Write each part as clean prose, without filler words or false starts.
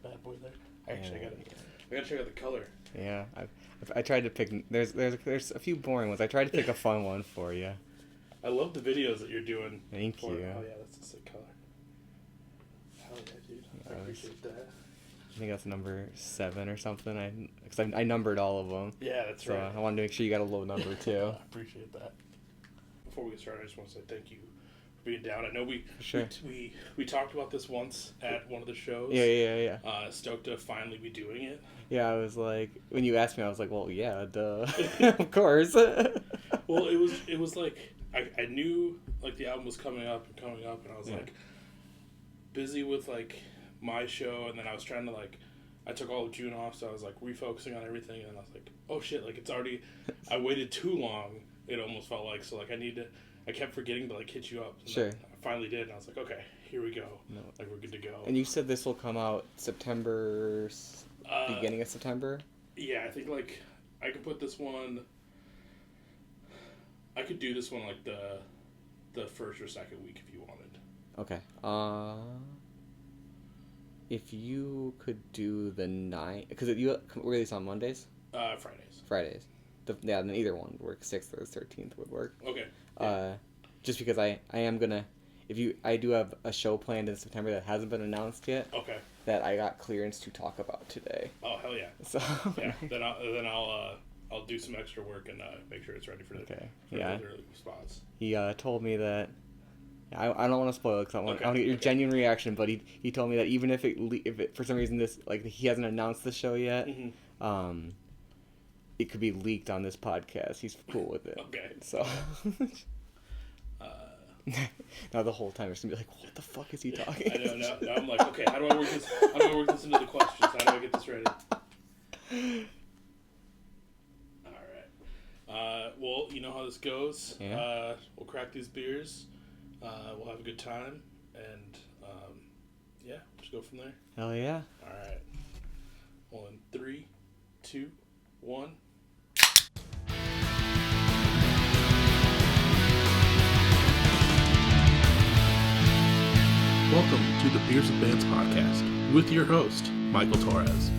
that bad boy there. Actually, I gotta check out the color. Yeah, I tried to pick. There's a few boring ones. I tried to pick a fun one for you. I love the videos that you're doing. Thank you. Oh yeah, that's a sick color. Hell yeah, dude. I appreciate that. I think that's number 7 or something. Because I numbered all of them. Yeah, that's right. So I wanted to make sure you got a low number too. I appreciate that. Before we get started, I just want to say thank you for being down. I know we talked about this once at one of the shows. Yeah. Stoked to finally be doing it. Yeah, I was like, when you asked me, I was like, well, yeah, duh, of course. Well, it was like I knew like the album was coming up, and I was like busy with like my show, and then I was trying to like, I took all of June off, so I was like refocusing on everything, and I was like, oh shit, like it's already, I waited too long. It almost felt like, so like I kept forgetting to like hit you up. Sure. I finally did, and I was like, okay, here we go. No. Like we're good to go. And you said this will come out September, beginning of September? Yeah, I think like I could put this one, I could do this one like the first or second week if you wanted. Okay. If you could do the 9th, because you release on Mondays? Fridays. Then either one would work. 6th or 13th would work. Okay. Yeah. Just because I am gonna, I do have a show planned in September that hasn't been announced yet. Okay. That I got clearance to talk about today. Oh hell yeah. So yeah. Then I'll do some extra work and make sure it's ready for the early spots. He told me that. I don't want to spoil it because I want to get your genuine reaction. But he told me that even if it for some reason this like he hasn't announced the show yet, it could be leaked on this podcast. He's cool with it. Okay. So now the whole time it's gonna be like, what the fuck is he talking? I know. Now I'm like, okay, how do I work this into the questions? How do I get this ready? All right. Well, you know how this goes. Yeah. We'll crack these beers. We'll have a good time, and just go from there. Hell yeah! All right. Well, in 3, 2, 1. Welcome to the Beers and Bands podcast with your host, Michael Torres.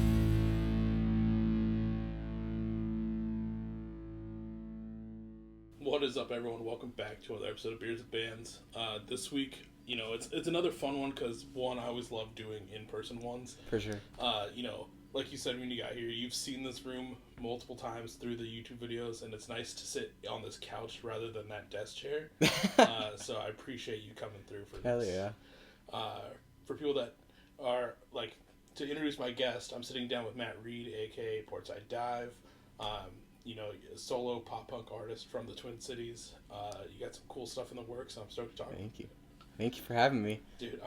What is up, everyone? Welcome back to another episode of Beers and Bands. This week, it's another fun one because, one, I always love doing in-person ones. For sure. Like you said when you got here, you've seen this room multiple times through the YouTube videos, and it's nice to sit on this couch rather than that desk chair. So I appreciate you coming through for this. Hell yeah. For people that are, like, to introduce my guest, I'm sitting down with Matt Reed, a.k.a. Portside Dive. A solo pop punk artist from the Twin Cities. You got some cool stuff in the works, and I'm stoked to talk. Thank you for having me. Dude,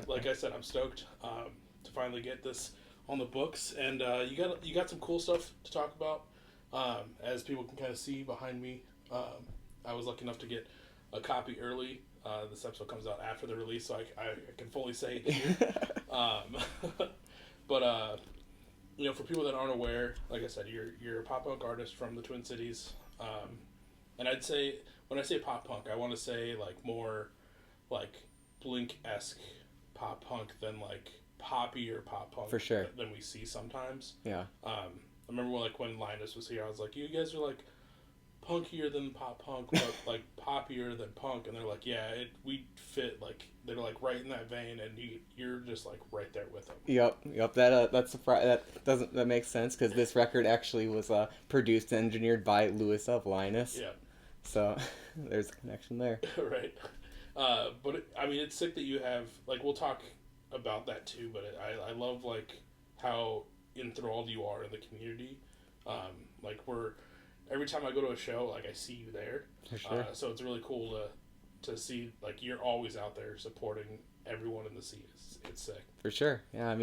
like I said, I'm stoked to finally get this on the books, and you got some cool stuff to talk about. As people can kind of see behind me, I was lucky enough to get a copy early. This episode comes out after the release, so I can fully say it here. But for people that aren't aware, like I said, you're a pop punk artist from the Twin Cities, and I'd say when I say pop punk, I want to say like more like Blink-esque pop punk than like poppier pop punk for sure than we see sometimes. Yeah. I remember when Linus was here, I was like, you guys are like punkier than pop punk, but like poppier than punk, and they're like, yeah, we fit, like they're like right in that vein, and you're just like right there with them. Yep. That makes sense because this record actually was produced and engineered by Louis of Linus. Yeah. So there's a connection there. Right. But it's sick that you have, like, we'll talk about that too, but I love like how enthralled you are in the community. Every time I go to a show, like, I see you there. For sure. So it's really cool to see, like, you're always out there supporting everyone in the scene. It's sick. For sure. Yeah,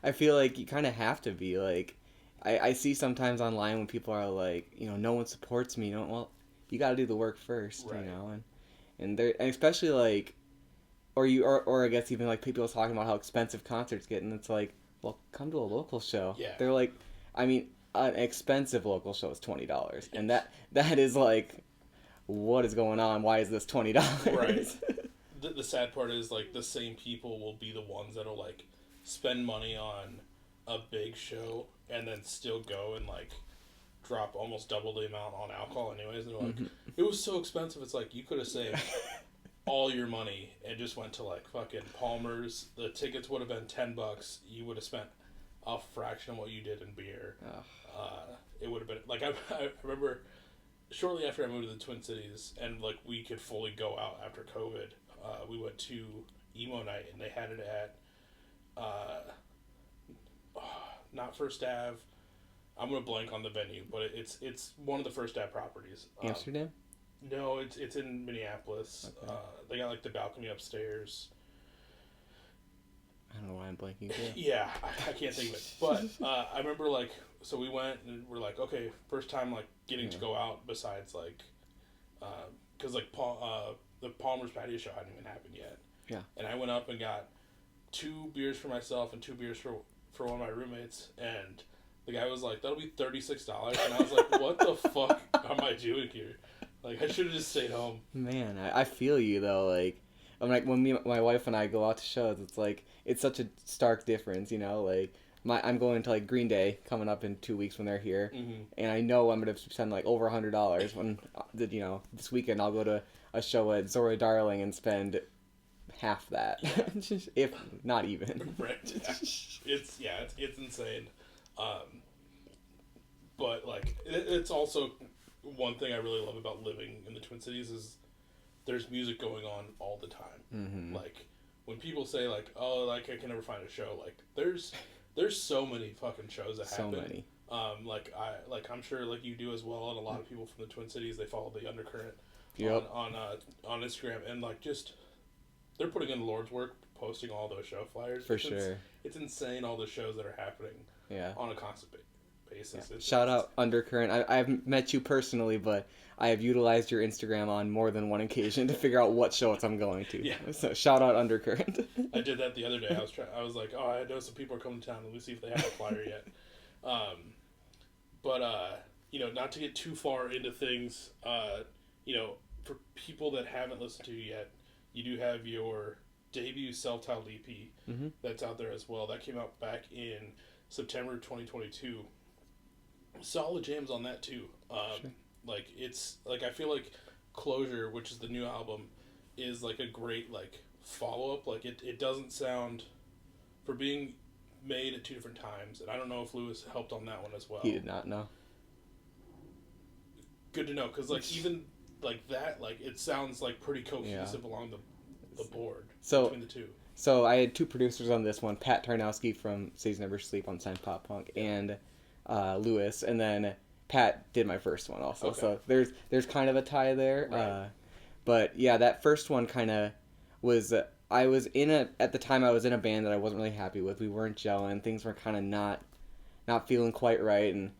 I feel like you kind of have to be, like, I see sometimes online when people are like, no one supports me. Well, you got to do the work first, right. And especially, like, or I guess even, like, people talking about how expensive concerts get, and it's like, well, come to a local show. Yeah. They're like, an expensive local show is $20, and that is like, what is going on? Why is this $20? Right. The sad part is, like, the same people will be the ones that'll like spend money on a big show and then still go and like drop almost double the amount on alcohol anyways. And they're like, it was so expensive. It's like, you could have saved all your money and just went to like fucking Palmer's. The tickets would have been $10. You would have spent a fraction of what you did in beer. It would have been like, I remember shortly after I moved to the Twin Cities and like we could fully go out after COVID, we went to emo night and they had it at not First Ave. I'm gonna blank on the venue, but it's one of the First Ave properties. Amsterdam? No, it's in Minneapolis. Okay. They got like the balcony upstairs. I don't know why I'm blanking too. Yeah, I can't think of it. But I remember like, so we went and we're like, okay, first time like getting to go out besides like, because like the Palmer's patio show hadn't even happened yet. Yeah. And I went up and got 2 beers for myself and 2 beers for one of my roommates, and the guy was like, that'll be $36, and I was like, what the fuck am I doing here? Like, I should have just stayed home. Man, I feel you though. Like, I'm like when my wife and I go out to shows, it's like it's such a stark difference, you know. Like, I'm going to like Green Day coming up in 2 weeks when they're here, and I know I'm gonna spend like over $100 when this weekend I'll go to a show at Zora Darling and spend half that, if not even. Right. Yeah. It's insane. But like it's also one thing I really love about living in the Twin Cities is there's music going on all the time. Like when people say like, oh, like I can never find a show, like there's so many fucking shows that happen. So many. I'm sure like you do as well, and a lot of people from the Twin Cities, they follow the Undercurrent on Instagram, and like just they're putting in the Lord's work, posting all those show flyers. For sure. It's insane all the shows that are happening on a constant basis. Yeah. Shout out Undercurrent. I haven't met you personally, but I have utilized your Instagram on more than one occasion to figure out what shows I'm going to. Yeah. So shout out Undercurrent. I did that the other day. I was like, oh, I know some people are coming to town. Let me see if they have a flyer yet. Not to get too far into things, for people that haven't listened to you yet, you do have your debut self-titled EP that's out there as well. That came out back in September 2022. Solid jams on that too. Sure. Like it's like I feel like Closure, which is the new album, is like a great like follow-up. Like it doesn't sound, for being made at 2 different times, and I don't know if Lewis helped on that one as well. He did not know. Good to know, because like even like that, like it sounds like pretty cohesive along the board between the two. So I had 2 producers on this one, Pat Tarnowski from Cities Never Sleep on Unsigned Pop Punk, and Lewis, and then Pat did my first one also. Okay. So there's kind of a tie there. Right. But yeah, that first one kind of was. At the time I was in a band that I wasn't really happy with. We weren't gelling. Things were kind of not feeling quite right, and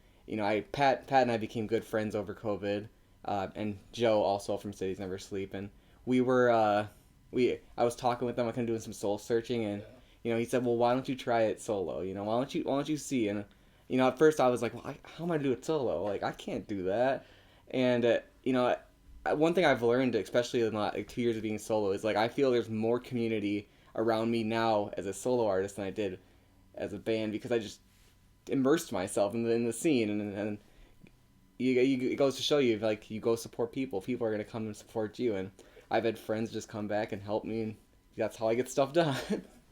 Pat and I became good friends over COVID, and Joe also from Cities Never Sleep, and we were I was talking with him, I kind of doing some soul searching, and he said, well, why don't you try it solo? Why don't you see? And at first I was like, well, how am I to do it solo? Like, I can't do that. And one thing I've learned, especially in like 2 years of being solo, is like I feel there's more community around me now as a solo artist than I did as a band, because I just immersed myself in the scene, and it goes to show you, like, you go support people are going to come and support you, and I've had friends just come back and help me, and that's how I get stuff done.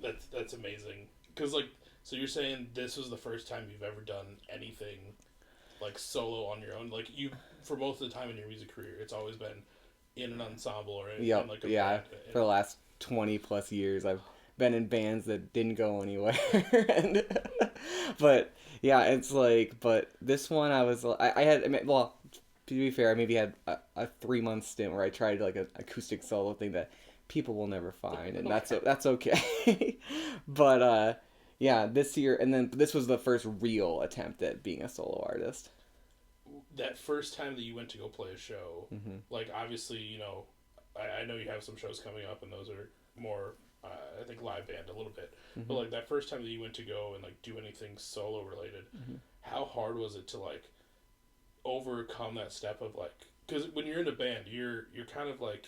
That's amazing. Because like, so you're saying this was the first time you've ever done anything like solo on your own? Like, you, for most of the time in your music career, it's always been in an ensemble or in like a band. For the last 20 plus years I've been in bands that didn't go anywhere. But yeah, it's like, but this one I had, well, to be fair, I maybe had a 3-month stint where I tried like an acoustic solo thing that people will never find, and that's okay. But yeah, this year, and then this was the first real attempt at being a solo artist. That first time that you went to go play a show, like, obviously, I know you have some shows coming up, and those are more, I think, live band a little bit. But like that first time that you went to go and like do anything solo related, how hard was it to like overcome that step of like, because when you're in a band, you're kind of like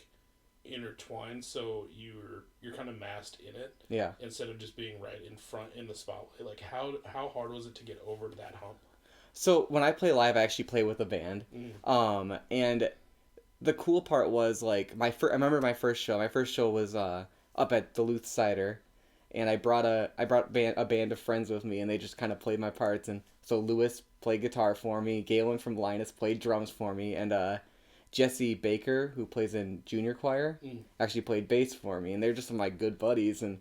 intertwined, so you're kind of masked in it. Yeah. Instead of just being right in front in the spotlight. Like how hard was it to get over that hump? So when I play live, I actually play with a band. And the cool part was like I remember my first show. My first show was up at Duluth Cider, and I brought a band of friends with me, and they just kind of played my parts. And so Lewis played guitar for me, Kaylyn from Linus played drums for me, and Jesse Baker, who plays in junior choir, actually played bass for me, and they're just my good buddies. And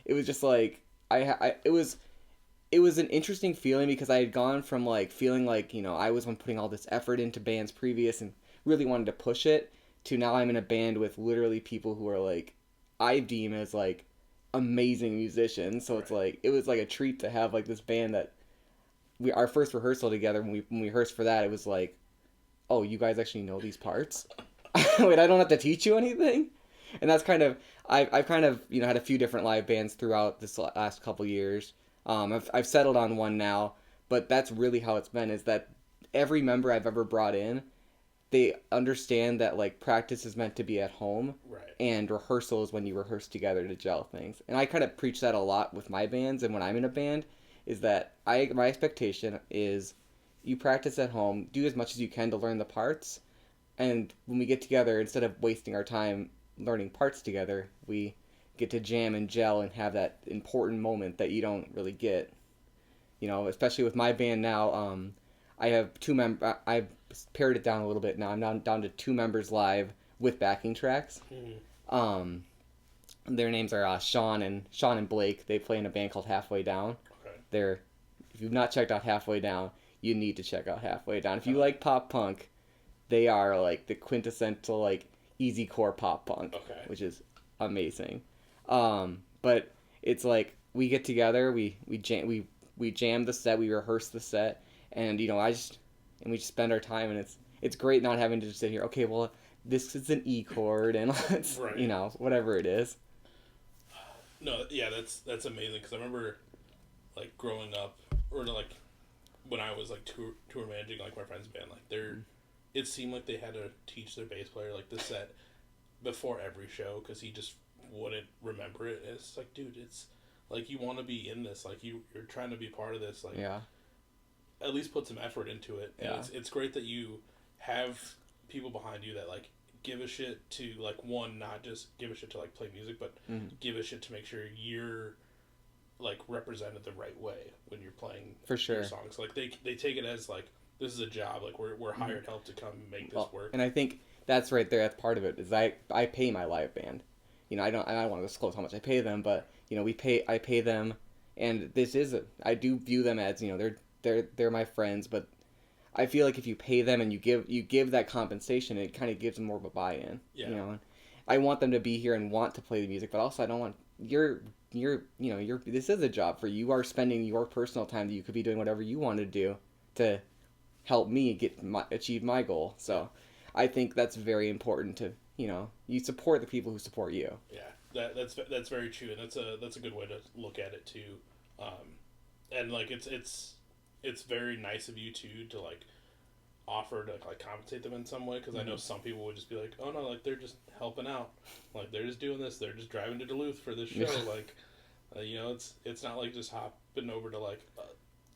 it was just like it was an interesting feeling because I had gone from like feeling like I was putting all this effort into bands previous and really wanted to push it to now I'm in a band with literally people who are like I deem as like amazing musicians. So it's like it was like a treat to have like this band that our first rehearsal together when we rehearsed for that, it was like, oh, you guys actually know these parts? Wait, I don't have to teach you anything? And that's kind of I've kind of had a few different live bands throughout this last couple years. I've settled on one now, but that's really how it's been. Is that every member I've ever brought in, they understand that like practice is meant to be at home, and rehearsal is when you rehearse together to gel things. And I kind of preach that a lot with my bands, and when I'm in a band, is that my expectation is you practice at home, do as much as you can to learn the parts, and when we get together, instead of wasting our time learning parts together, we get to jam and gel and have that important moment that you don't really get. Especially with my band now, I have I've pared it down a little bit now. I'm down to 2 members live with backing tracks. Their names are Sean and Blake. They play in a band called Halfway Down. Okay. If you've not checked out Halfway Down, you need to check out Halfway Down. If you like pop punk, they are like the quintessential like easy core pop punk, which is amazing. But it's like we get together, we jam the set, we rehearse the set, and we just spend our time, and it's great not having to just sit here. Okay, well, this is an E chord, and let's whatever it is. No, yeah, that's amazing because I remember like growing up, or like when I was like tour managing like my friend's band, like it seemed like they had to teach their bass player like the set before every show because he just wouldn't remember it. And it's like, dude, it's like you want to be in this, like you're trying to be part of this, like at least put some effort into it. And it's great that you have people behind you that like give a shit to like not just give a shit to like play music, but give a shit to make sure you're like represented the right way when you're playing for sure your songs. Like they take it as like this is a job, like we're hired help to come make this work. And I think that's right there. That's part of it. Is I pay my live band. I don't want to disclose how much I pay them, but I pay them, and I do view them as they're my friends, but I feel like if you pay them and you give that compensation, it kind of gives them more of a buy-in. And I want them to be here and want to play the music, but also I don't want this is a job for you. You are spending your personal time that you could be doing whatever you want to do to help me achieve my goal. So I think that's very important to you support the people who support you. Yeah, that's very true, and that's a good way to look at it too. And like it's very nice of you too to like offer to like compensate them in some way, because I know some people would just be like, oh no, like they're just helping out, like they're just doing this, they're just driving to Duluth for this show, like it's not like just hopping over to like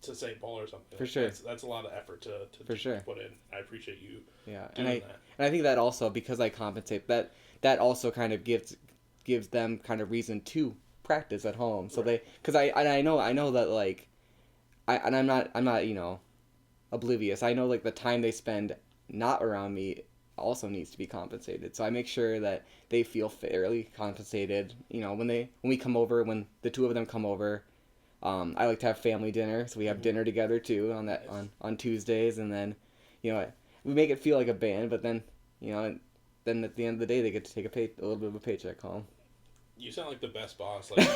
to St. Paul or something. For like, sure, that's a lot of effort to put in. I appreciate you. And I think that also, because I compensate, that also kind of gives them kind of reason to practice at home. So because I know that like I'm not oblivious. I know like the time they spend not around me also needs to be compensated. So I make sure that they feel fairly compensated. When we come over, when the 2 of them come over, I like to have family dinner. So we have dinner together too on Tuesdays, and then we make it feel like a band. But then then at the end of the day they get to take a little bit of a paycheck home. You sound like the best boss. Like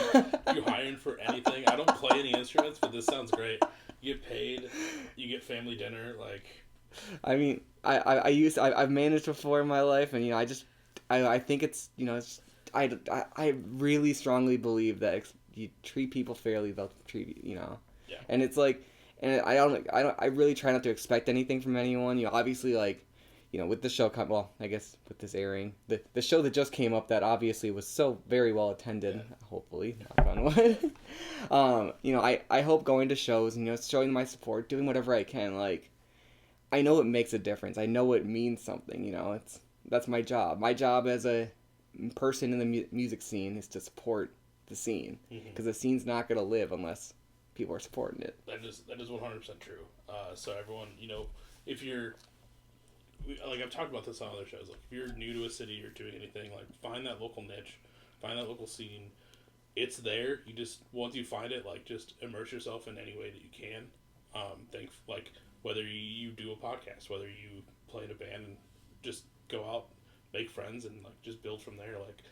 you hiring for anything. I don't play any instruments, but this sounds great. You get paid, you get family dinner, like. I mean, I've managed before in my life, and I think it's I really strongly believe that if you treat people fairly, they'll treat you. Yeah. And it's like, and I really try not to expect anything from anyone. Obviously like, with the show I guess with this airing, the show that just came up that obviously was so very well attended, hopefully, knock on wood. I hope going to shows and, showing my support, doing whatever I can, like, I know it makes a difference. I know it means something, that's my job. My job as a person in the music scene is to support the scene, because the scene's not going to live unless people are supporting it. That is 100% true. So everyone, if you're, like I've talked about this on other shows, like if you're new to a city or doing anything, like find that local niche, find that local scene. It's there. You just, once you find it, like just immerse yourself in any way that you can. Like whether you do a podcast, whether you play in a band, and just go out, make friends, and like just build from there. Like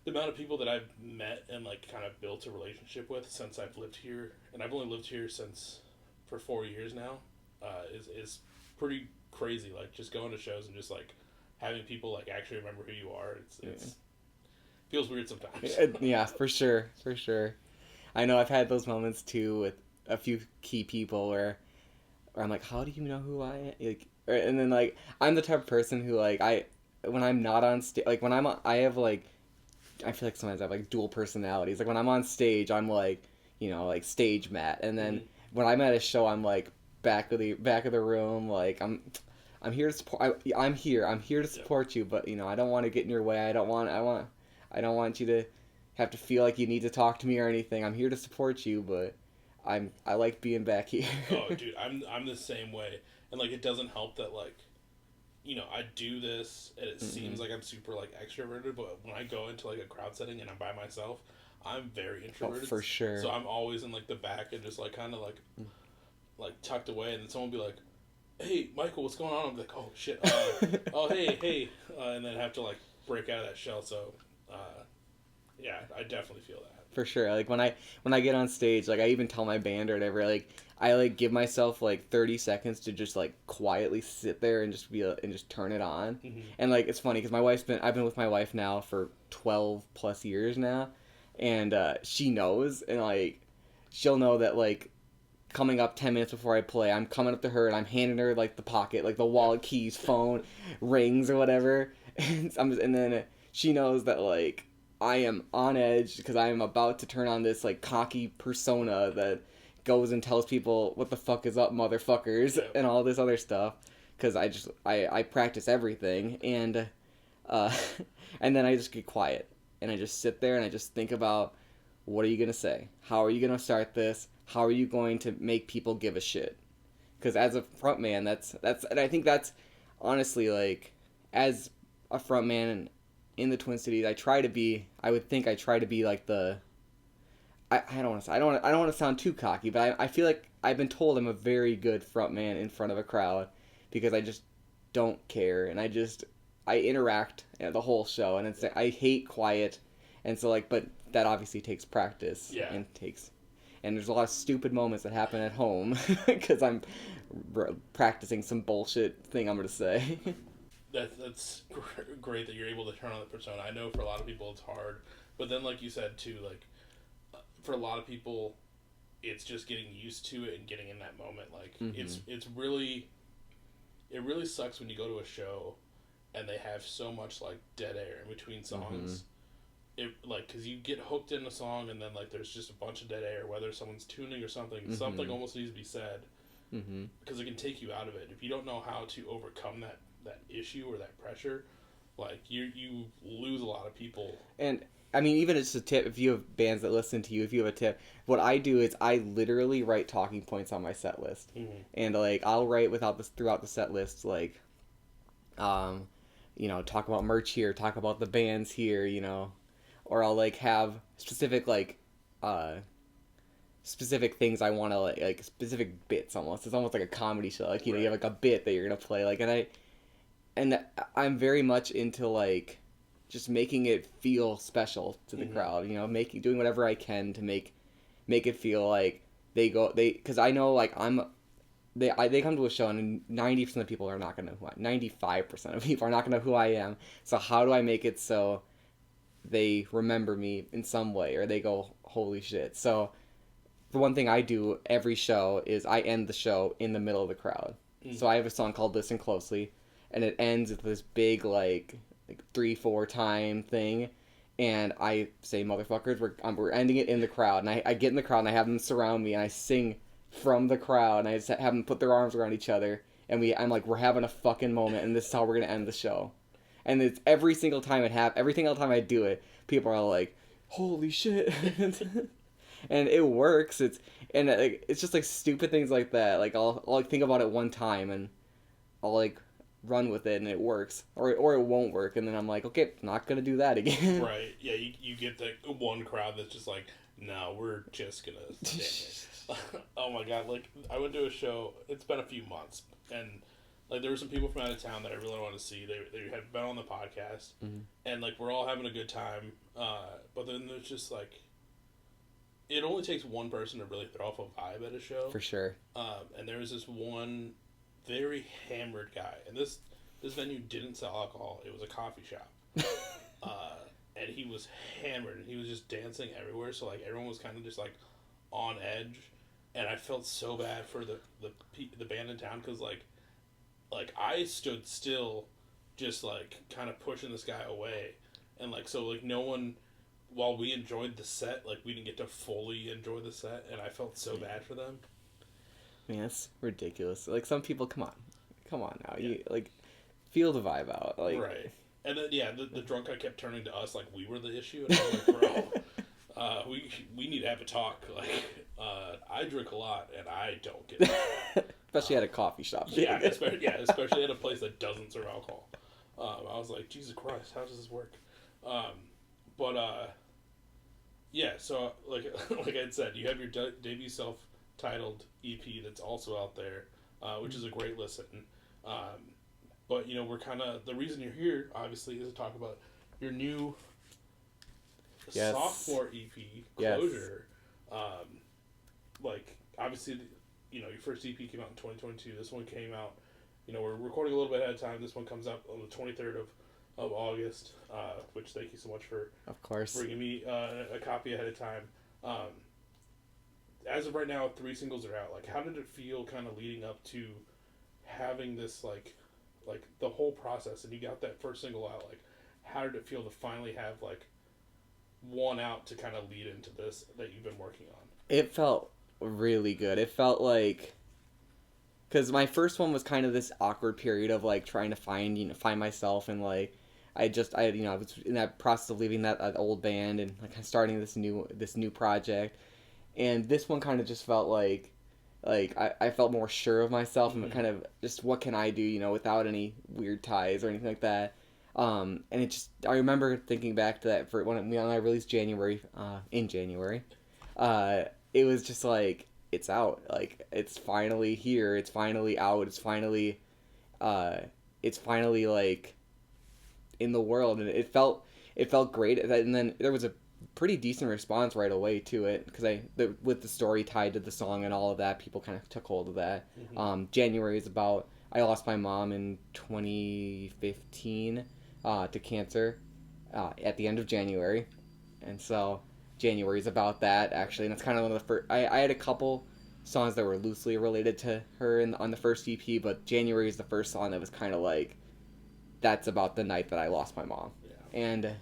the amount of people that I've met and like kind of built a relationship with since I've lived here, and I've only lived here for 4 years now, is pretty crazy. Like just going to shows and just like having people like actually remember who you are. It's feels weird sometimes. Yeah, for sure. I know I've had those moments too with a few key people where I'm like, how do you know who I am? Like, and then like I'm the type of person who like when I'm not on stage, like when I have like, I feel like sometimes I have like dual personalities. Like when I'm on stage, I'm like, like stage Matt, and then when I'm at a show, I'm like back of the room. Like I'm here to support. I'm here to support you, but I don't want to get in your way. I don't want you to have to feel like you need to talk to me or anything. I'm here to support you, but I like being back here. Oh, dude, I'm the same way, and like it doesn't help that like, I do this and it seems like I'm super like extroverted, but when I go into like a crowd setting and I'm by myself, I'm very introverted. Oh, for sure. So I'm always in like the back and just like kind of like tucked away, and then someone will be like, "Hey, Michael, what's going on?" I'm like, "Oh shit, oh hey," and then have to like break out of that shell. So, yeah, I definitely feel that. For sure. Like when I get on stage, like I even tell my band or whatever, like I like give myself like 30 seconds to just like quietly sit there and just and just turn it on. And like it's funny because I've been with my wife now for 12 plus years now, and she knows, and like she'll know that like coming up 10 minutes before I play, I'm coming up to her and I'm handing her like the pocket, like the wallet, keys, phone, rings or whatever, and then she knows that like I am on edge because I am about to turn on this like cocky persona that goes and tells people what the fuck is up, motherfuckers, and all this other stuff, because I practice everything, and and then I just get quiet and I just sit there and I just think about, what are you gonna say? How are you gonna start this? How are you going to make people give a shit? Because as a frontman, that's and I think that's honestly like, as a frontman in the Twin Cities, I try to be like the, I don't want to sound too cocky, but I feel like I've been told I'm a very good frontman in front of a crowd, because I just don't care, and I interact the whole show, and I hate quiet, and so like, but that obviously takes practice, and there's a lot of stupid moments that happen at home because I'm practicing some bullshit thing I'm gonna say. That's great that you're able to turn on the persona. I know for a lot of people it's hard, but then like you said too, like for a lot of people, it's just getting used to it and getting in that moment. Like it really sucks when you go to a show and they have so much like dead air in between songs. It like, because you get hooked in a song and then like there's just a bunch of dead air, whether someone's tuning or something. Something almost needs to be said, because it can take you out of it if you don't know how to overcome that issue or that pressure. Like you lose a lot of people. And I mean, even it's a tip, if you have bands that listen to you, if you have a tip, what I do is I literally write talking points on my set list, and like I'll write throughout the set list, like talk about merch here, talk about the bands here, or I'll like have specific like specific things I want to like specific bits. Almost, it's almost like a comedy show, like you have like a bit that you're gonna play, like, and I'm very much into like just making it feel special to the crowd, doing whatever I can to make it feel like because I know like they come to a show and 90% of people are not gonna know who 95% of people are not gonna know who I am. So how do I make it so they remember me in some way, or they go, holy shit? So the one thing I do every show is I end the show in the middle of the crowd. So I have a song called Listen Closely, and it ends with this big like 3-4 time thing, and I say, motherfuckers, we're ending it in the crowd, and I get in the crowd and I have them surround me and I sing from the crowd, and I just have them put their arms around each other, and I'm like, we're having a fucking moment, and this is how we're gonna end the show. And it's every single time every single time I do it, people are like, holy shit. And it works. It's just like stupid things like that. Like I'll like think about it one time and I'll like run with it and it works, or it won't work, and then I'm like, okay, not gonna do that again. Right. Yeah. You get that one crowd that's just like, no, we're just gonna stand it. Oh my god! Like I went to a show. It's been a few months, and like there were some people from out of town that I really wanted to see. They had been on the podcast, and like we're all having a good time. But then there's just like, it only takes one person to really throw off a vibe at a show. For sure. And there was this one very hammered guy, and this venue didn't sell alcohol. It was a coffee shop. And he was hammered, and he was just dancing everywhere, so like everyone was kind of just like on edge, and I felt so bad for the band in town, because like I stood still, just like kind of pushing this guy away, and like so like no one, while we enjoyed the set, like we didn't get to fully enjoy the set, and I felt so bad for them. Man, that's ridiculous. Like some people, come on now, yeah. You like feel the vibe out, like right. And then yeah, the drunk guy kept turning to us like we were the issue, and I was like, bro, we need to have a talk. Like I drink a lot, and I don't get it. Especially at a coffee shop. Yeah, especially at a place that doesn't serve alcohol. I was like, Jesus Christ, how does this work? Yeah, so like I said, you have your debut self-titled EP that's also out there, which is a great listen. But you know, we're kind of, the reason you're here obviously is to talk about your new sophomore EP, Closure. Yes. Like obviously, you know, your first EP came out in 2022. This one came out, you know, we're recording a little bit ahead of time. This one comes out on the 23rd of August, which thank you so much for, of course, bringing me a copy ahead of time. As of right now, 3 singles are out. Like, how did it feel kind of leading up to having this, like the whole process, and you got that first single out? Like, how did it feel to finally have, like, one out to kind of lead into this that you've been working on? It felt really good. It felt like, because my first one was kind of this awkward period of, like, trying to find myself, and, like, I was in that process of leaving that old band and like starting this new project, and this one kind of just felt like I felt more sure of myself, and kind of just, what can I do, without any weird ties or anything like that. And it just, I remember thinking back to that for when I released in January, it was just like, it's out, like it's finally here, it's finally out, it's finally like in the world, and it felt great. And then there was a pretty decent response right away to it, because with the story tied to the song and all of that, people kind of took hold of that. January is about, I lost my mom in 2015 to cancer at the end of January, and so January is about that, actually. And that's kind of one of the first, I had a couple songs that were loosely related to her on the first EP, but January is the first song that was kind of like, that's about the night that I lost my mom. Yeah. And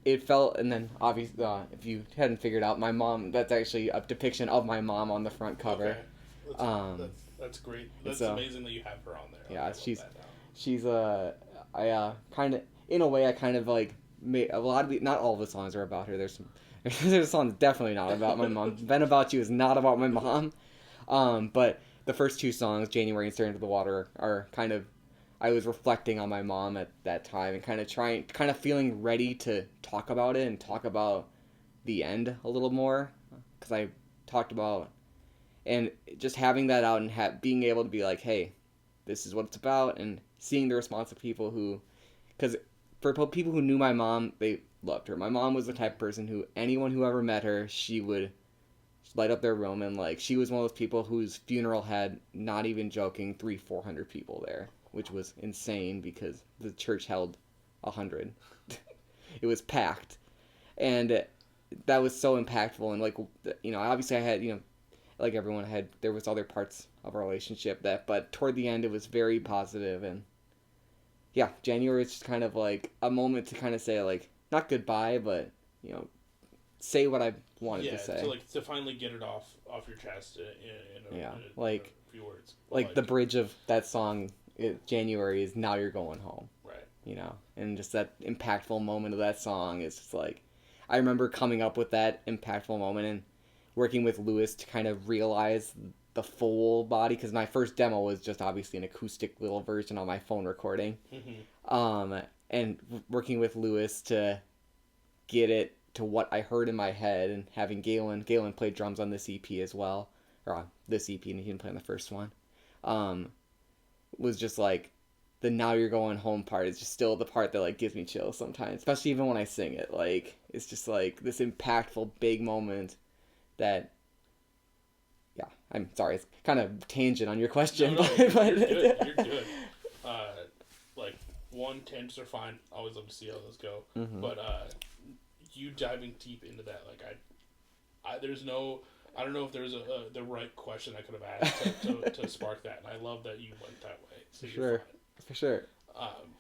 it felt, and then obviously, if you hadn't figured out, my mom, that's actually a depiction of my mom on the front cover. Okay. That's great. That's amazing that you have her on there. Yeah, she's I kind of, in a way, I kind of like made a lot of not all of the songs are about her. There's a song that's definitely not about my mom. Ben About You is not about my mom. But the first 2 songs, January and Staring Into the Water, are kind of, I was reflecting on my mom at that time, and kind of feeling ready to talk about it and talk about the end a little more, because I talked about, and just having that out and being able to be like, hey, this is what it's about, and seeing the response of people who, because for people who knew my mom, they loved her. My mom was the type of person who, anyone who ever met her, she would light up their room, and like, she was one of those people whose funeral had, not even joking, 300-400 people there, which was insane because the church held 100. It was packed, and that was so impactful. And like, obviously I had, like everyone had, there was other parts of our relationship but toward the end it was very positive. And yeah, January is just kind of like a moment to kind of say, like, not goodbye, but, you know, say what I wanted to say. To finally get it off your chest in a few words. Like the bridge of that song, January, is Now You're Going Home. Right. You know, and just that impactful moment of that song is just like, I remember coming up with that impactful moment and working with Lewis to kind of realize the full body, because my first demo was just obviously an acoustic little version on my phone recording. And working with Lewis to get it to what I heard in my head, and having Kaylyn played drums on this EP as well, or on this EP, and he didn't play on the first one, was just like, the Now You're Going Home part is just still the part that like gives me chills sometimes, especially even when I sing it. Like, it's just like this impactful big moment that, yeah, I'm sorry, it's kind of tangent on your question. No, you're good. You're good. Like, tangents are fine. Always love to see how those go. But you diving deep into that, like, I there's no, I don't know if there's the right question I could have asked to spark that, and I love that you went that way. So sure. For sure.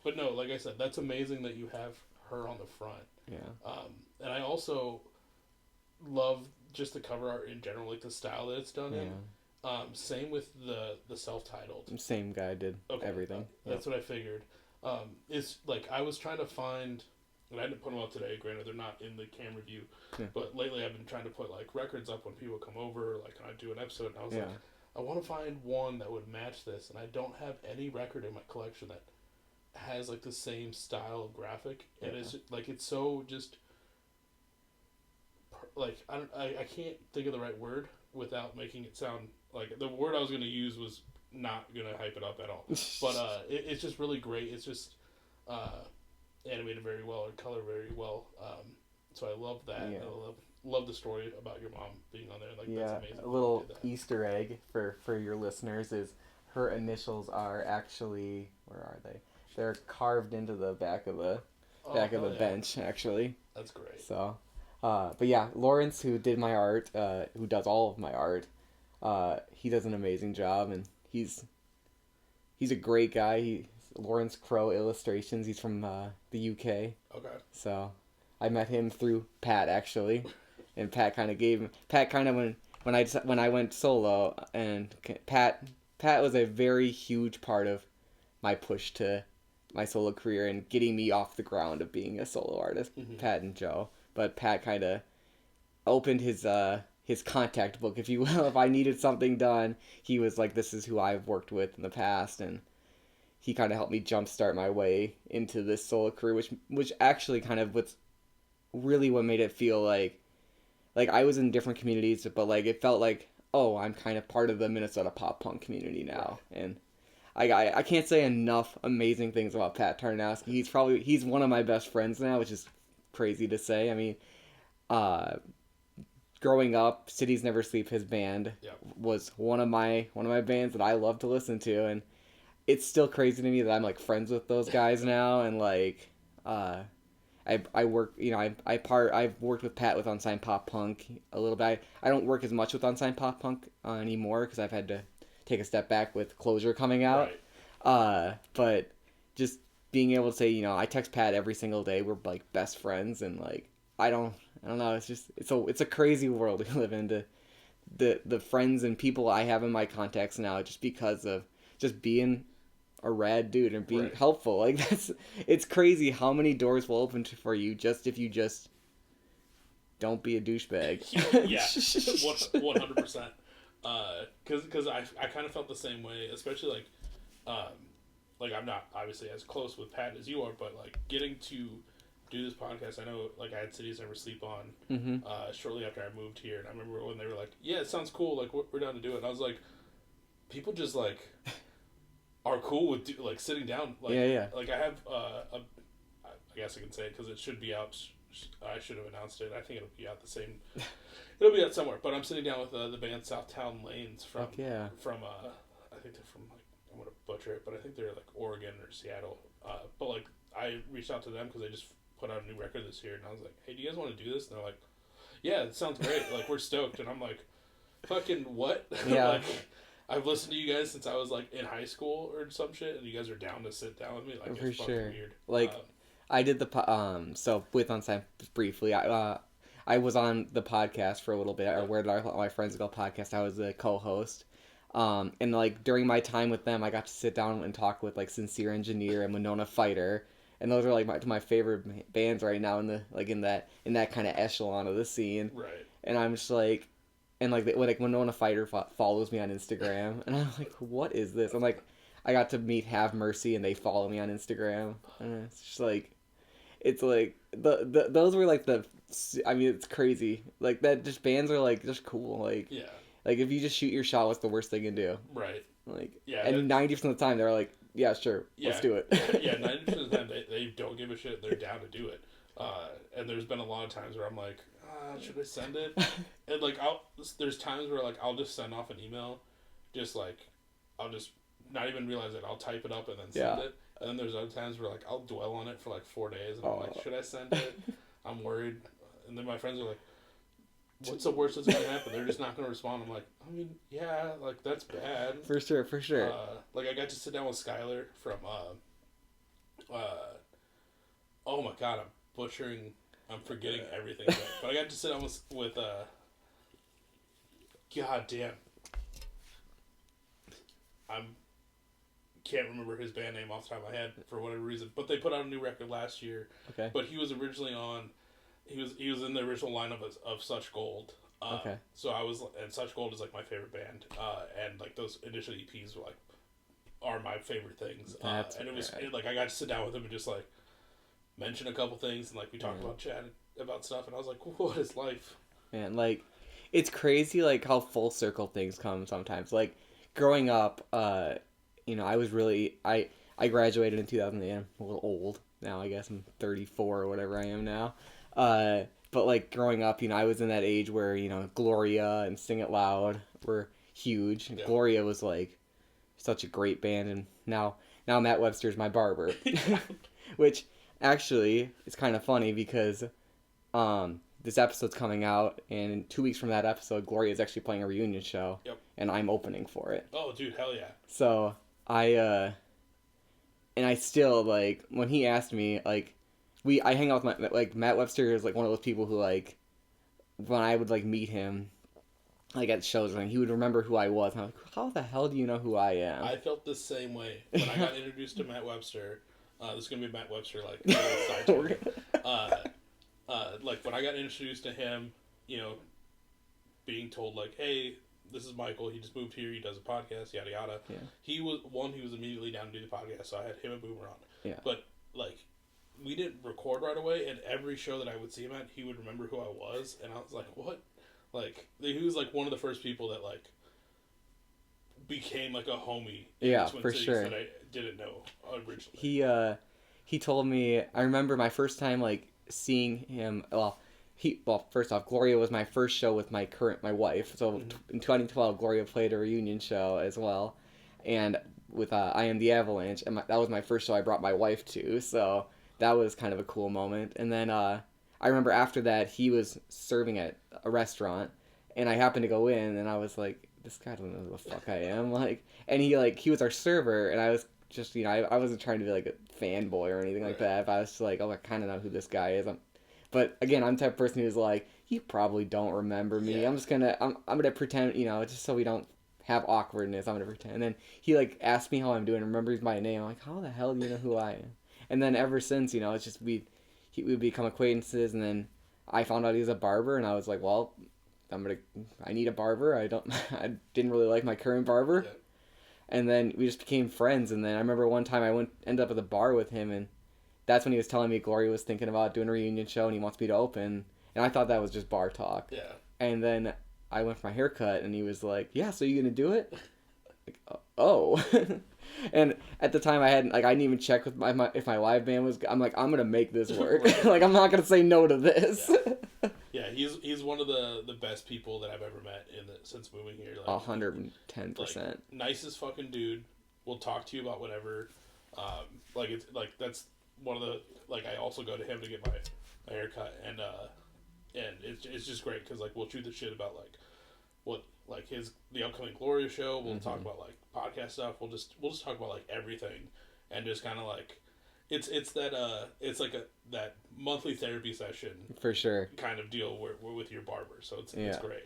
But no, like I said, that's amazing that you have her on the front. Yeah. And I also love just the cover art in general, like the style that it's done in. Same with the self-titled. Same guy did everything. That's what I figured. It's like, I was trying to find, and I didn't put them up today, granted they're not in the camera view, but lately I've been trying to put like records up when people come over, like when I do an episode, and I was like, I want to find one that would match this, and I don't have any record in my collection that has like the same style of graphic, and it's like, it's so just like, I can't think of the right word without making it sound like, the word I was going to use was not going to hype it up at all, but it's just really great. It's just animated very well, or colored very well, so I love that. I love the story about your mom being on there. Like, that's amazing. A little Easter egg for your listeners is her initials are actually, where are they? They're carved into the back of the bench, actually. That's great. So, but yeah, Lawrence, who did my art, who does all of my art, he does an amazing job, and he's a great guy. Lawrence Crow Illustrations. He's from the UK. Okay. So, I met him through Pat, actually. And Pat kind of when I went solo, and Pat was a very huge part of my push to my solo career and getting me off the ground of being a solo artist. Pat and Joe, but Pat kind of opened his contact book, if you will. If I needed something done, he was like, "This is who I've worked with in the past," and he kind of helped me jumpstart my way into this solo career, which actually kind of what's really what made it feel like I was in different communities, but like it felt like, oh, I'm kind of part of the Minnesota pop punk community now. Right. And I can't say enough amazing things about Pat Tarnowski. He's one of my best friends now, which is crazy to say. I mean, growing up, Cities Never Sleep, his band, was one of my bands that I love to listen to, and it's still crazy to me that I'm like friends with those guys now, and like I work, you know, I've worked with Pat with Unsigned Pop Punk a little bit. I don't work as much with Unsigned Pop Punk anymore because I've had to take a step back with Closure coming out. Right. But just being able to say, you know, I text Pat every single day. We're like best friends, and like I don't know. It's just it's a crazy world we live in. The friends and people I have in my contacts now, just because of just being a rad dude and being helpful. Like it's crazy how many doors will open for you just if you just don't be a douchebag. Yeah, 100%. Because I kind of felt the same way, especially like I'm not obviously as close with Pat as you are, but like getting to do this podcast, I know like I had Cities Never Sleep on shortly after I moved here, and I remember when they were like, yeah, it sounds cool, like we're down to do it, and I was like, people just like are cool with like sitting down, like like I have I guess I can say it because it should be out. I should have announced it. I think it'll be out the same. It'll be out somewhere. But I'm sitting down with the band Southtown Lanes from I think they're from like, I'm gonna butcher it, but I think they're like Oregon or Seattle. But like I reached out to them because they just put out a new record this year, and I was like, hey, do you guys want to do this? And they're like, yeah, it sounds great. Like we're stoked, and I'm like, fucking what? Yeah. Like, I've listened to you guys since I was like in high school or some shit, and you guys are down to sit down with me. Like, For it's fucking weird. Like, I did so with Unsigned briefly, I was on the podcast for a little bit, or where did my friends go podcast. I was the co-host. And like during my time with them, I got to sit down and talk with like Sincere Engineer and Winona Fighter, and those are like my favorite bands right now in that kind of echelon of the scene. Right. And I'm just like, and like Winona Fighter follows me on Instagram, and I'm like, what is this? I'm like, I got to meet Have Mercy, and they follow me on Instagram, and it's just like, it's like those were like I mean, it's crazy. Like that, just bands are like just cool. Like, yeah. Like, if you just shoot your shot, what's the worst thing you can do? Right. Like, yeah, and 90% of the time, they're like, yeah, sure, let's do it. Yeah, 90% of the time, they don't give a shit. They're down to do it. And there's been a lot of times where I'm like, should I send it? And, like, there's times where, like, I'll just send off an email. Just, like, I'll just not even realize it. I'll type it up and then send it. And then there's other times where, like, I'll dwell on it for, like, 4 days. And I'm like, should I send it? I'm worried. And then my friends are like, what's the worst that's gonna happen? They're just not gonna respond. I'm like, I mean, yeah, like that's bad. For sure. Like I got to sit down with Skylar from oh my god, I'm forgetting everything. But I got to sit down with god damn. Can't remember his band name off the top of my head for whatever reason. But they put out a new record last year. Okay. But he was originally on. He was in the original lineup of Such Gold. Okay. So and Such Gold is like my favorite band. And like those initial EPs were like are my favorite things. And it was like I got to sit down with him and just like mention a couple things, and like we talked about chatting about stuff, and I was like, what is life? Man, like it's crazy like how full circle things come sometimes. Like growing up, you know, I was really I graduated in 2008. I'm a little old now. I guess I'm 34 or whatever I am now. But like growing up, you know, I was in that age where, you know, Gloria and Sing It Loud were huge. Yeah. Gloria was like such a great band, and now Matt Webster's my barber. Which actually is kind of funny because this episode's coming out, and in 2 weeks from that episode, Gloria is actually playing a reunion show. Yep. And I'm opening for it. Oh, dude, hell yeah. So I still like when he asked me like. I hang out with Matt Webster is like one of those people who like when I would like meet him like at shows and he would remember who I was, and I'm like, how the hell do you know who I am? I felt the same way when I got introduced to Matt Webster. This is gonna be Matt Webster like like when I got introduced to him, you know, being told like, hey, this is Michael, he just moved here, he does a podcast, yada yada. Yeah. He was immediately down to do the podcast, so I had him and Boomer on. Yeah. But like we didn't record right away, and every show that I would see him at, he would remember who I was, and I was like, what? Like, he was, like, one of the first people that, like, became, like, a homie in the Twin Cities that I didn't know originally. He told me, I remember my first time, like, seeing him, first off, Gloria was my first show with my wife, so in 2012, Gloria played a reunion show as well, and with I Am the Avalanche, and that was my first show I brought my wife to, so that was kind of a cool moment. And then I remember after that, he was serving at a restaurant, and I happened to go in, and I was like, this guy doesn't know who the fuck I am. Like, and he was our server, and I was just, you know, I wasn't trying to be like a fanboy or anything like that, but I was just like, oh, I kind of know who this guy is. But again, I'm the type of person who's like, you probably don't remember me. Yeah. I'm gonna pretend, you know, just so we don't have awkwardness, I'm gonna pretend. And then he like asked me how I'm doing, remembers my name. I'm like, how the hell do you know who I am? And then ever since, you know, it's just we'd become acquaintances, and then I found out he was a barber, and I was like, well, I need a barber. I didn't really like my current barber. Yeah. And then we just became friends, and then I remember one time ended up at the bar with him, and that's when he was telling me Gloria was thinking about doing a reunion show, and he wants me to open, and I thought that was just bar talk. Yeah. And then I went for my haircut, and he was like, yeah, so you gonna do it? Like, oh. And at the time I didn't even check with if my live band was. I'm like, I'm gonna make this work. Like, I'm not gonna say no to this. Yeah, he's one of the best people that I've ever met since moving here. Like, 110%. Like, nicest fucking dude. Will talk to you about whatever. Like it's like that's one of the like I also go to him to get my haircut, and it's just great because like we'll shoot the shit about like what like the upcoming Gloria show. We'll talk about like podcast stuff. We'll just talk about like everything, and just kind of like it's like that monthly therapy session for sure kind of deal where we're with your barber. So it's great.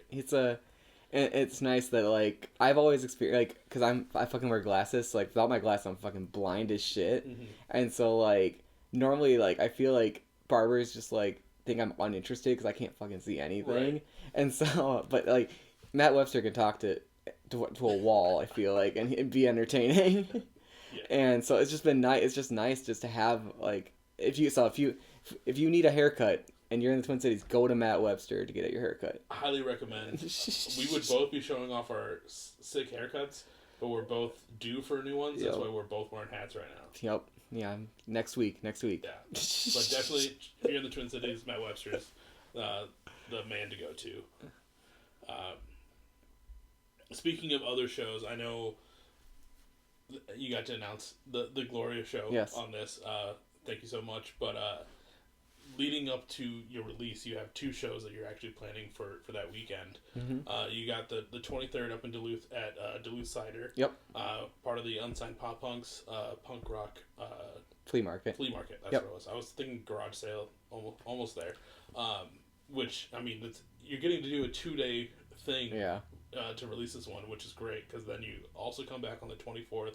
It's nice that like I've always experienced like because I fucking wear glasses. So, like without my glasses, I'm fucking blind as shit. And so like normally like I feel like barbers just like think I'm uninterested because I can't fucking see anything. Right. And so but like Matt Webster can talk to a wall. I feel like and it'd be entertaining. Yeah. And so it's just been nice. It's just nice just to have like if you need a haircut and you're in the Twin Cities, go to Matt Webster to get your haircut. I highly recommend. We would both be showing off our sick haircuts, but we're both due for new ones. That's why we're both wearing hats right now. Yep. Yeah. Next week. Yeah. But definitely, if you're in the Twin Cities, Matt Webster's the man to go to. Speaking of other shows, I know you got to announce the Gloria show on this. Thank you so much. But leading up to your release, you have 2 shows that you're actually planning for that weekend. You got the 23rd up in Duluth at Duluth Cider. Yep. Part of the Unsigned Pop Punk's punk rock flea market. That's what it was. I was thinking garage sale, almost there. Which I mean, you're getting to do a 2-day thing. Yeah. To release this one, which is great because then you also come back on the 24th,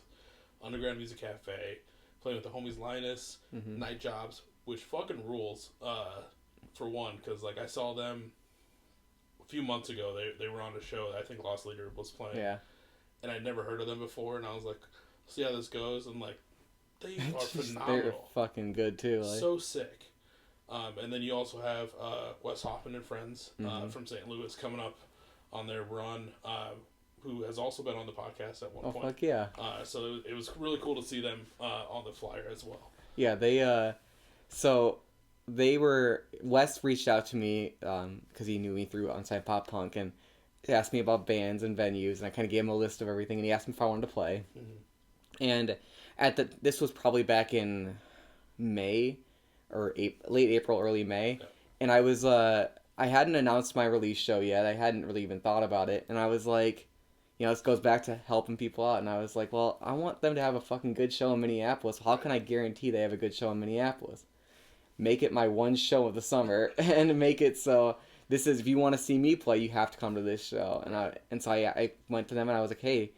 Underground Music Cafe, playing with the homies Linus, Night Jobs, which fucking rules. For one, because like I saw them a few months ago. They were on a show that I think Lost Leader was playing. Yeah. And I'd never heard of them before, and I was like, see how this goes, and like they are phenomenal. They're fucking good too. Like. So sick. And then you also have Wes Hoffman and friends from St. Louis coming up on their run, who has also been on the podcast at one point. Fuck yeah. So it was really cool to see them on the flyer as well. Yeah, Wes reached out to me because he knew me through Unsigned Pop Punk, and he asked me about bands and venues, and I kind of gave him a list of everything, and he asked me if I wanted to play. And this was probably back in May, or late April, early May, and I was... I hadn't announced my release show yet. I hadn't really even thought about it. And I was like, this goes back to helping people out. And I was like, well, I want them to have a fucking good show in Minneapolis. How can I guarantee they have a good show in Minneapolis? Make it my one show of the summer and make it so this is, if you want to see me play, you have to come to this show. And so I went to them and I was like, hey,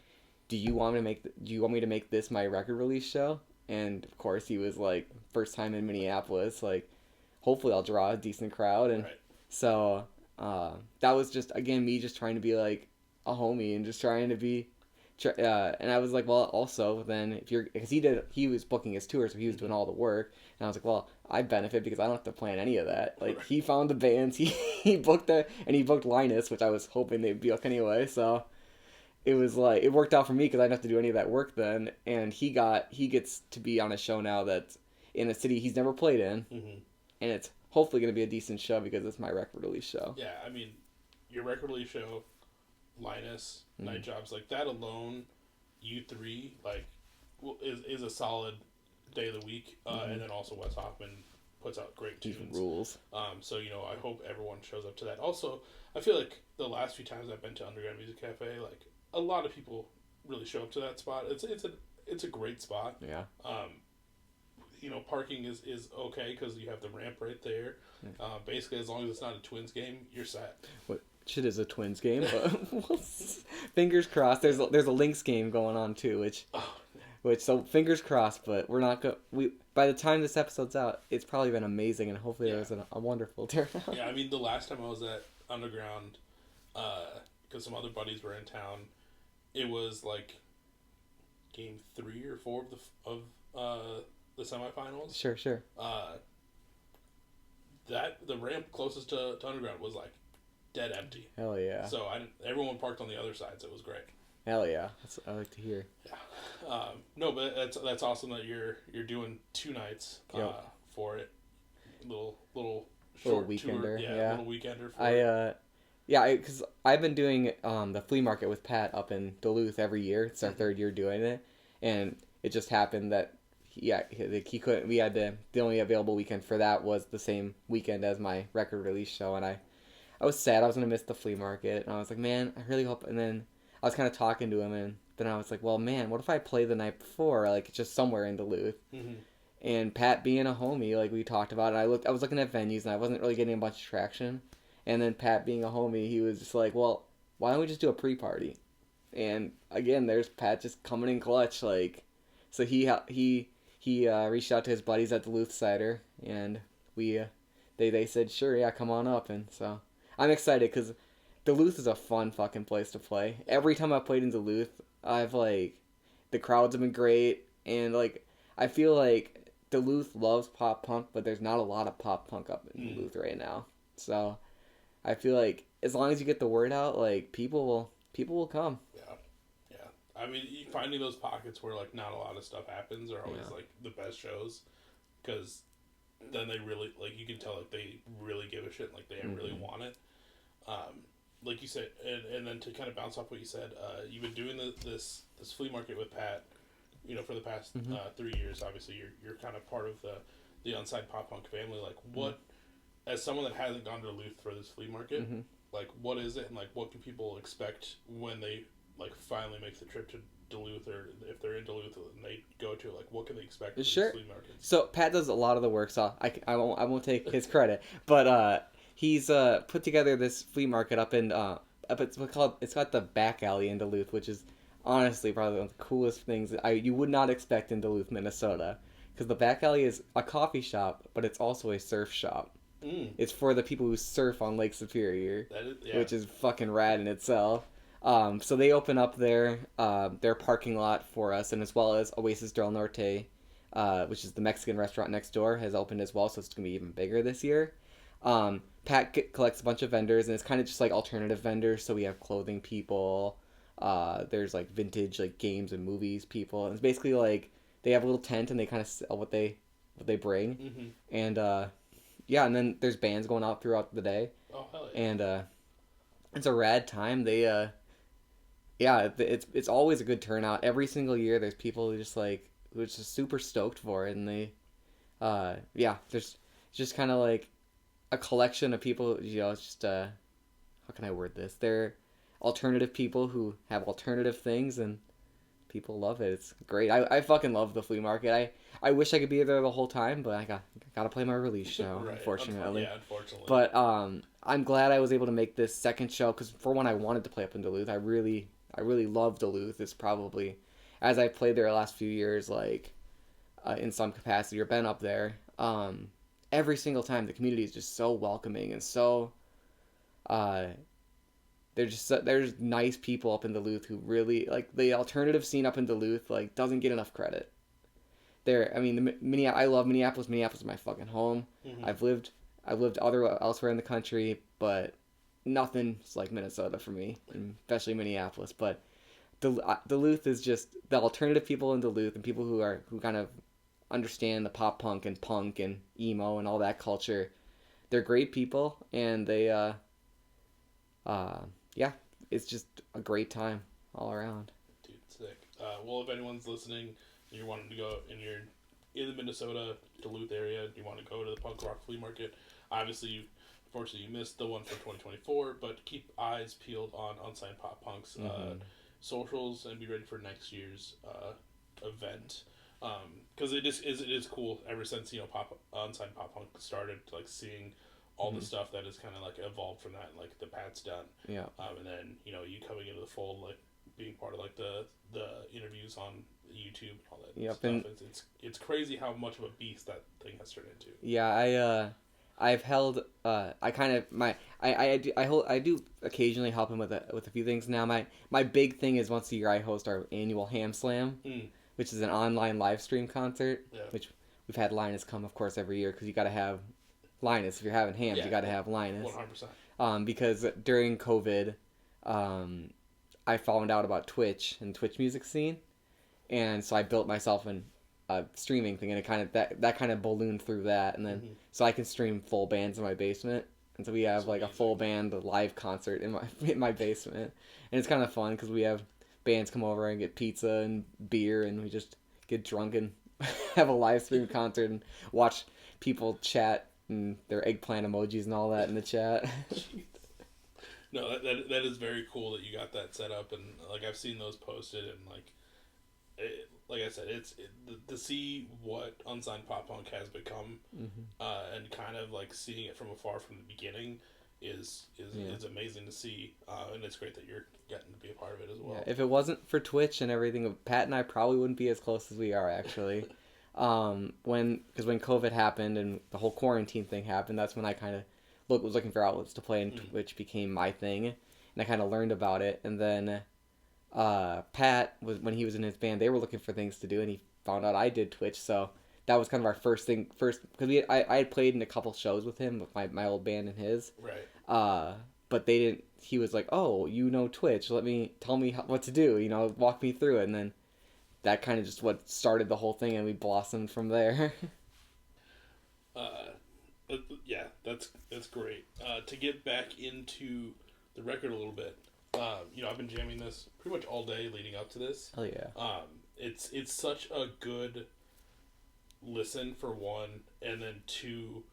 do you want me to make this my record release show? And of course he was like, first time in Minneapolis, like, hopefully I'll draw a decent crowd. And so that was just, again, me just trying to be like a homie and just trying to be, and I was like, well, also then because he was booking his tour, so he was doing all the work, and I was like, well, I benefit because I don't have to plan any of that. Like he found the bands, he booked and he booked Linus, which I was hoping they'd book anyway. So it was like it worked out for me because I didn't have to do any of that work then, and he gets to be on a show now that's in a city he's never played in, and it's hopefully going to be a decent show because it's my record release show. Yeah, I mean, your record release show, Linus, Night Jobs, like that alone, you 3, like, is a solid day of the week. And then also Wes Hoffman puts out great tunes. He rules. So, I hope everyone shows up to that. Also, I feel like the last few times I've been to Underground Music Cafe, like, a lot of people really show up to that spot. It's a great spot. Yeah. Parking is okay because you have the ramp right there. Basically, as long as it's not a Twins game, you're set. What shit is a Twins game? But fingers crossed. There's a Lynx game going on too, which so fingers crossed. But we're not by the time this episode's out, it's probably been amazing, and hopefully there was a wonderful turnout. Yeah, I mean the last time I was at Underground, because some other buddies were in town, it was like game 3 or 4 of the semifinals. Sure. The ramp closest to Underground was like dead empty. Hell yeah. So everyone parked on the other side, so it was great. Hell yeah. That's what I like to hear. Yeah. No, but that's awesome that you're doing 2 nights for it. Little short weekender. Tour. Yeah, little weekender for it. Because I've been doing the flea market with Pat up in Duluth every year. It's our 3rd year doing it, and it just happened that he couldn't. We had the only available weekend for that was the same weekend as my record release show, and I was sad I was gonna miss the flea market, and I was like, man, I really hope. And then I was kind of talking to him, and then I was like, well, man, what if I play the night before, like just somewhere in Duluth? Mm-hmm. And Pat being a homie, like we talked about, and I was looking at venues, and I wasn't really getting a bunch of traction. And then Pat being a homie, he was just like, well, why don't we just do a pre-party? And again, there's Pat just coming in clutch, like, so he reached out to his buddies at Duluth Cider, and they said sure, yeah, come on up, and so I'm excited because Duluth is a fun fucking place to play. Every time I played in Duluth, I've like the crowds have been great, and like I feel like Duluth loves pop punk, but there's not a lot of pop punk up in Duluth right now. So I feel like as long as you get the word out, like people will come. Yeah. I mean, finding those pockets where like not a lot of stuff happens are always like the best shows, because then they really, like, you can tell like they really give a shit, like they really want it. Like you said, and then to kind of bounce off what you said, you've been doing this flea market with Pat, you know, for the past 3 years. Obviously, you're kind of part of the Unsigned Pop Punk family. Like, what, as someone that hasn't gone to Duluth for this flea market, like, what is it, and like, what can people expect when they like finally make the trip to Duluth, or if they're in Duluth and they go to, like, what can they expect from Sure. these flea markets? So Pat does a lot of the work, so I won't take his credit, but he's put together this flea market up in it's got the back alley in Duluth, which is honestly probably one of the coolest things you would not expect in Duluth, Minnesota, because the back alley is a coffee shop, but it's also a surf shop. It's for the people who surf on Lake Superior, which is fucking rad in itself. So they open up their parking lot for us, and as well as Oasis del Norte, which is the Mexican restaurant next door, has opened as well, so it's going to be even bigger this year. Pat collects a bunch of vendors, and it's kind of just like alternative vendors, so we have clothing people, there's like vintage like games and movies people, and it's basically like they have a little tent and they kind of sell what they bring, and and then there's bands going out throughout the day. Oh, hell yeah. And it's a rad time. They it's always a good turnout. Every single year there's people who are just super stoked for it, and they there's just kind of like a collection of people, you know, it's just how can I word this? They're alternative people who have alternative things, and people love it. It's great. I fucking love the flea market. I wish I could be there the whole time, but I gotta play my release show, right. Unfortunately. Unfortunately. But I'm glad I was able to make this second show, because for one, I wanted to play up in Duluth. I really love Duluth. It's probably, as I played there the last few years, like in some capacity or been up there, every single time the community is just so welcoming, and so there's nice people up in Duluth who really, like, the alternative scene up in Duluth like doesn't get enough credit. I love Minneapolis. Minneapolis is my fucking home. I've lived elsewhere in the country, but nothing's like Minnesota for me, and especially Minneapolis. But Duluth is just the alternative people in Duluth, and people who kind of understand the pop punk and emo and all that culture. They're great people, and they it's just a great time all around. Dude, sick. Well, if anyone's listening, and you're wanting to go, and you're in the Minnesota Duluth area, you want to go to the punk rock flea market, obviously, unfortunately, you missed the one for 2024, but keep eyes peeled on Unsigned Pop Punk's socials, and be ready for next year's event. Because it is cool ever since, you know, Unsigned Pop Punk started, like, seeing all the stuff that has kind of like evolved from that, like the Pat's done. Yeah. And then, you know, you coming into the fold, like being part of like the interviews on YouTube and all that stuff. And it's crazy how much of a beast that thing has turned into. Yeah, I've held I do occasionally help him with a few things now. My big thing is once a year I host our annual Ham Slam, which is an online live stream concert, which we've had Linus come, of course, every year, because you got to have Linus. If you're having hams, you got to have Linus. 100%. Because during COVID, I found out about Twitch and Twitch music scene, and so I built myself a streaming thing, and it kind of that kind of ballooned through that, and then so I can stream full bands in my basement, and so we have like a full band live concert in my basement, and it's kind of fun because we have bands come over and get pizza and beer, and we just get drunk and have a live stream concert and watch people chat and their eggplant emojis and all that in the chat. No, that is very cool that you got that set up, and like I've seen those posted, and like I said, to see what Unsigned Pop Punk has become, and kind of like seeing it from afar from the beginning is amazing to see, and it's great that you're getting to be a part of it as well. Yeah, if it wasn't for Twitch and everything, Pat and I probably wouldn't be as close as we are actually. When COVID happened and the whole quarantine thing happened, that's when I kind of was looking for outlets to play, and Twitch became my thing, and I kind of learned about it. And then Pat was, when he was in his band, they were looking for things to do, and he found out I did Twitch, so that was kind of our first because I had played in a couple shows with him with my old band and his, right. But they didn't. He was like, "Oh, you know Twitch? Tell me what to do. Walk me through it." And then that kind of just what started the whole thing, and we blossomed from there. Yeah, that's great. To get back into the record a little bit, I've been jamming this pretty much all day leading up to this. Oh yeah. It's such a good listen for one, and then two,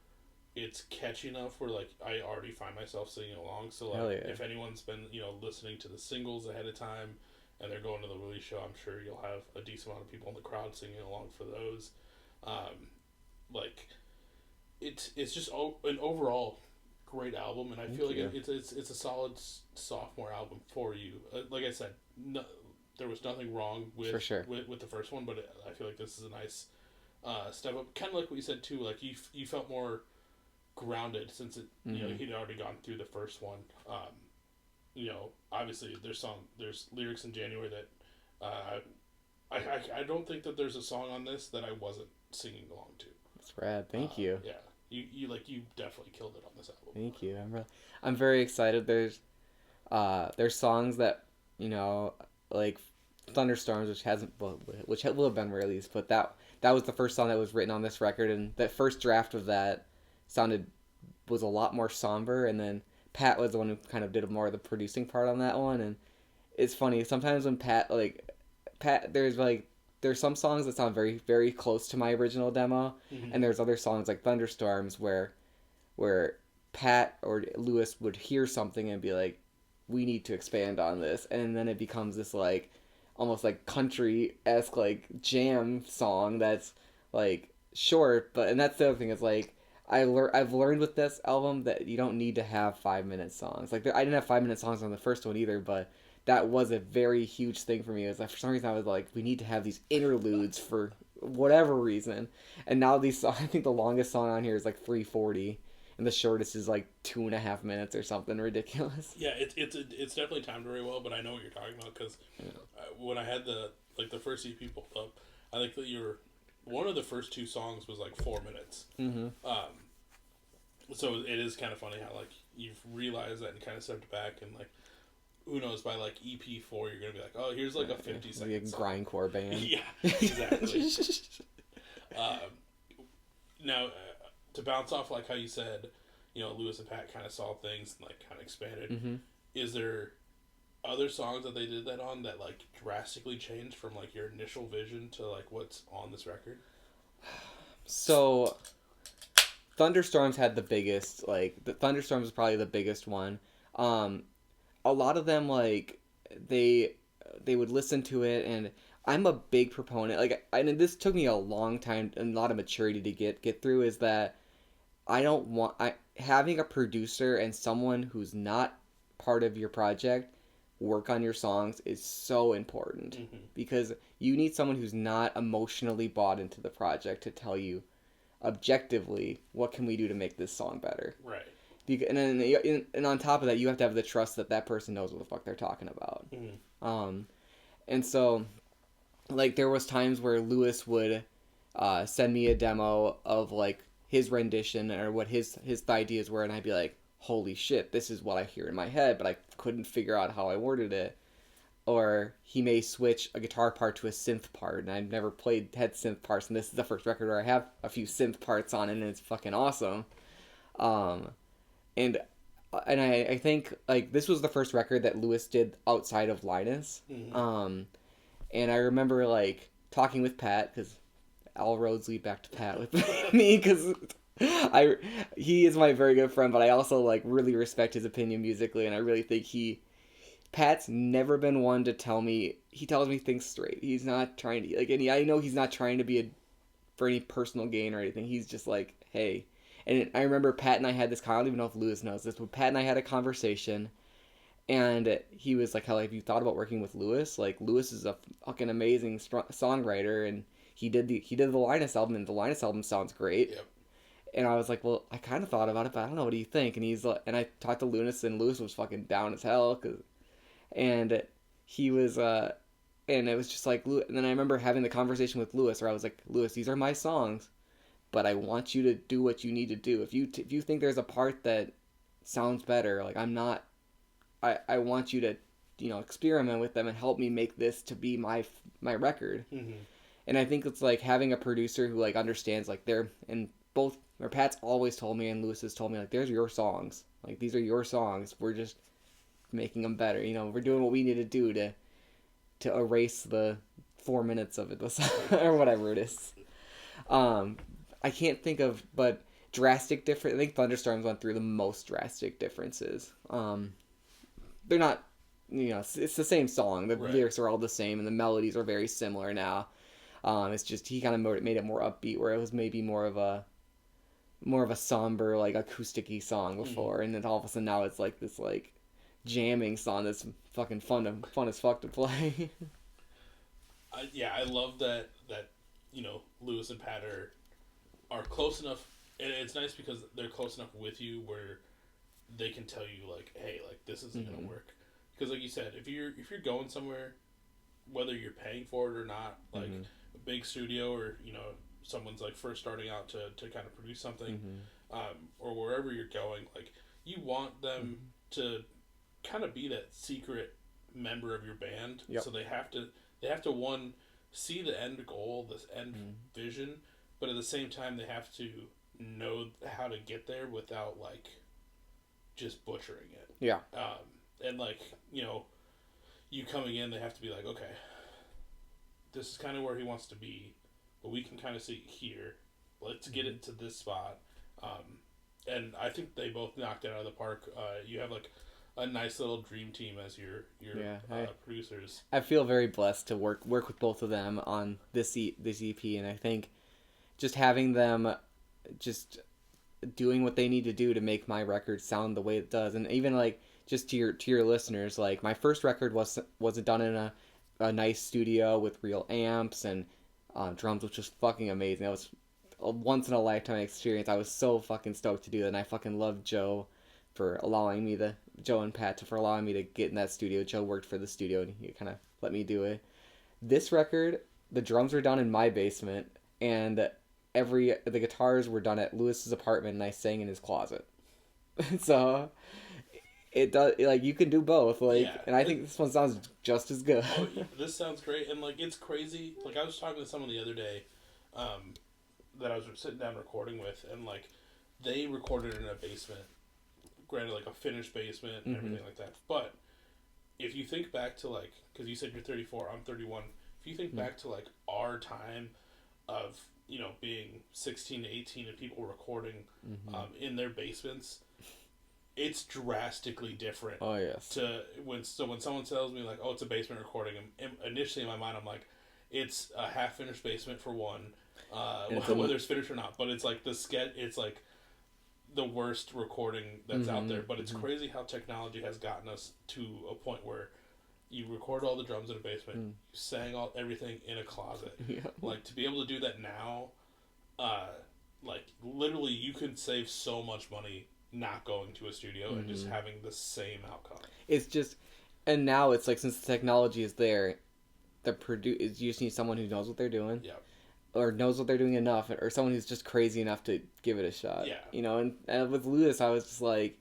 it's catchy enough where like I already find myself singing along. So like if anyone's been listening to the singles ahead of time and they're going to the release show, I'm sure you'll have a decent amount of people in the crowd singing along for those. It's just an overall great album, and I feel like it's a solid sophomore album for you. Like I said, there was nothing wrong with the first one, but I feel like this is a nice step up. Kind of like what you said too. Like you felt more grounded since it he'd already gone through the first one. Obviously there's lyrics in January that I don't think that there's a song on this that I wasn't singing along to. That's rad. Thank you. Yeah. You definitely killed it on this album. Thank you. I'm very excited. There's songs that like Thunderstorms, which will have been released, but that was the first song that was written on this record, and that first draft of that was a lot more somber, and then Pat was the one who kind of did more of the producing part on that one. And it's funny sometimes when Pat there's some songs that sound very, very close to my original demo, and there's other songs like Thunderstorms where Pat or Lewis would hear something and be like, we need to expand on this, and then it becomes this like almost like country-esque like jam song that's like short, and that's the other thing is like I've learned with this album that you don't need to have 5-minute songs. Like I didn't have 5-minute songs on the first one either, but that was a very huge thing for me. It was like, for some reason I was like, we need to have these interludes for whatever reason. And now these songs, I think the longest song on here is like 3:40, and the shortest is like 2.5 minutes or something ridiculous. Yeah, it's definitely timed very well. But I know what you're talking about because when I had the first EP pulled up, I think that one of the first two songs was like 4 minutes. Mm-hmm. So it is kind of funny how like you've realized that and kind of stepped back, and like who knows, by like EP4 you're gonna be like, oh, here's like a 50-second like a grindcore band. Yeah, exactly. Now to bounce off like how you said, Lewis and Pat kind of saw things and like kind of expanded. Mm-hmm. Is there other songs that they did that on that like drastically changed from like your initial vision to like what's on this record? So Thunderstorms had the biggest, the Thunderstorms is probably the biggest one. A lot of them, like, they would listen to it, and I'm a big proponent, and this took me a long time and a lot of maturity to get through, is that having a producer and someone who's not part of your project work on your songs is so important, because you need someone who's not emotionally bought into the project to tell you objectively what can we do to make this song better. Right. And on top of that, you have to have the trust that person knows what the fuck they're talking about. And so, like, there was times where Lewis would send me a demo of like his rendition or what his ideas were, and I'd be like, holy shit, this is what I hear in my head, but I couldn't figure out how I worded it. Or he may switch a guitar part to a synth part, and I've never had synth parts, and this is the first record where I have a few synth parts on it, and it's fucking awesome. And I think like this was the first record that Lewis did outside of Linus. And I remember like talking with Pat, because all roads lead back to Pat with me, because He is my very good friend, but I also like really respect his opinion musically, and I really think Pat's never been one to tell me. He tells me things straight. He's not trying to like, and I know he's not trying to be for any personal gain or anything. He's just like, hey. And I remember Pat and I had this. I don't even know if Lewis knows this, but Pat and I had a conversation, and he was like, "Hell, have you thought about working with Lewis? Like, Lewis is a fucking amazing songwriter, and he did the Linus album, and the Linus album sounds great." Yep. And I was like, "Well, I kind of thought about it, but I don't know. What do you think?" And he's like, and I talked to Lewis, and Lewis was fucking down as hell, and he was and it was just like, and then I remember having the conversation with Lewis, where I was like, "Lewis, these are my songs, but I want you to do what you need to do. If you think there's a part that sounds better, like I'm not." I want you to, experiment with them and help me make this to be my record. Mm-hmm. And I think it's like having a producer who like understands like Pat's always told me and Lewis has told me like there's your songs, like these are your songs. We're just making them better. We're doing what we need to do to erase the 4 minutes of it or whatever it is. I can't think of but drastic different. I think Thunderstorms went through the most drastic differences. They're not, it's the same song. The lyrics are all the same, and the melodies are very similar now. It's just he kind of made it more upbeat, where it was maybe more of a somber, like acoustic-y song before, and then all of a sudden now it's like this like jamming song that's fucking fun as fuck to play. I love that Lewis and Pat are close enough, and it's nice because they're close enough with you where they can tell you like, hey, like this isn't gonna work, because like you said, if you're going somewhere, whether you're paying for it or not, like a big studio or someone's like first starting out to kind of produce something, or wherever you're going, like you want them to kind of be that secret member of your band. So they have to one, see the end goal, this end vision, but at the same time they have to know how to get there without like just butchering it. Yeah. And like, you coming in, they have to be like, okay, this is kind of where he wants to be, but we can kind of see here. Let's get it to this spot. And I think they both knocked it out of the park. You have like a nice little dream team as your producers. I feel very blessed to work with both of them on this EP, and I think just having them just doing what they need to do to make my record sound the way it does. And even like just to your listeners, like my first record wasn't done in a nice studio with real amps and drums, which was fucking amazing. That was a once in a lifetime experience. I was so fucking stoked to do that, and I fucking love Joe and Pat for allowing me to get in that studio. Joe worked for the studio and he kind of let me do it. This record, the drums were done in my basement, and the guitars were done at Lewis's apartment, and I sang in his closet. So it does, like, you can do both, like, and I think this one sounds just as good. Oh, this sounds great, and like it's crazy. Like I was talking to someone the other day, that I was sitting down recording with, and like they recorded in a basement, granted like a finished basement and everything like that. But if you think back to like, because you said you're 34, I'm 31. If you think back to like our time of being 16 to 18 and people recording in their basements, it's drastically different. Oh yes. When someone tells me like, oh, it's a basement recording, initially in my mind I'm like, it's a half finished basement for one, whether it's finished or not. But it's like it's like the worst recording that's out there. But it's crazy how technology has gotten us to a point where you record all the drums in a basement, you sang everything in a closet. Yeah. Like, to be able to do that now, like, literally you could save so much money not going to a studio and just having the same outcome. It's just, and now it's like, since the technology is there, you just need someone who knows what they're doing. Yeah. Or knows what they're doing enough, or someone who's just crazy enough to give it a shot. Yeah. And with Lewis, I was just like,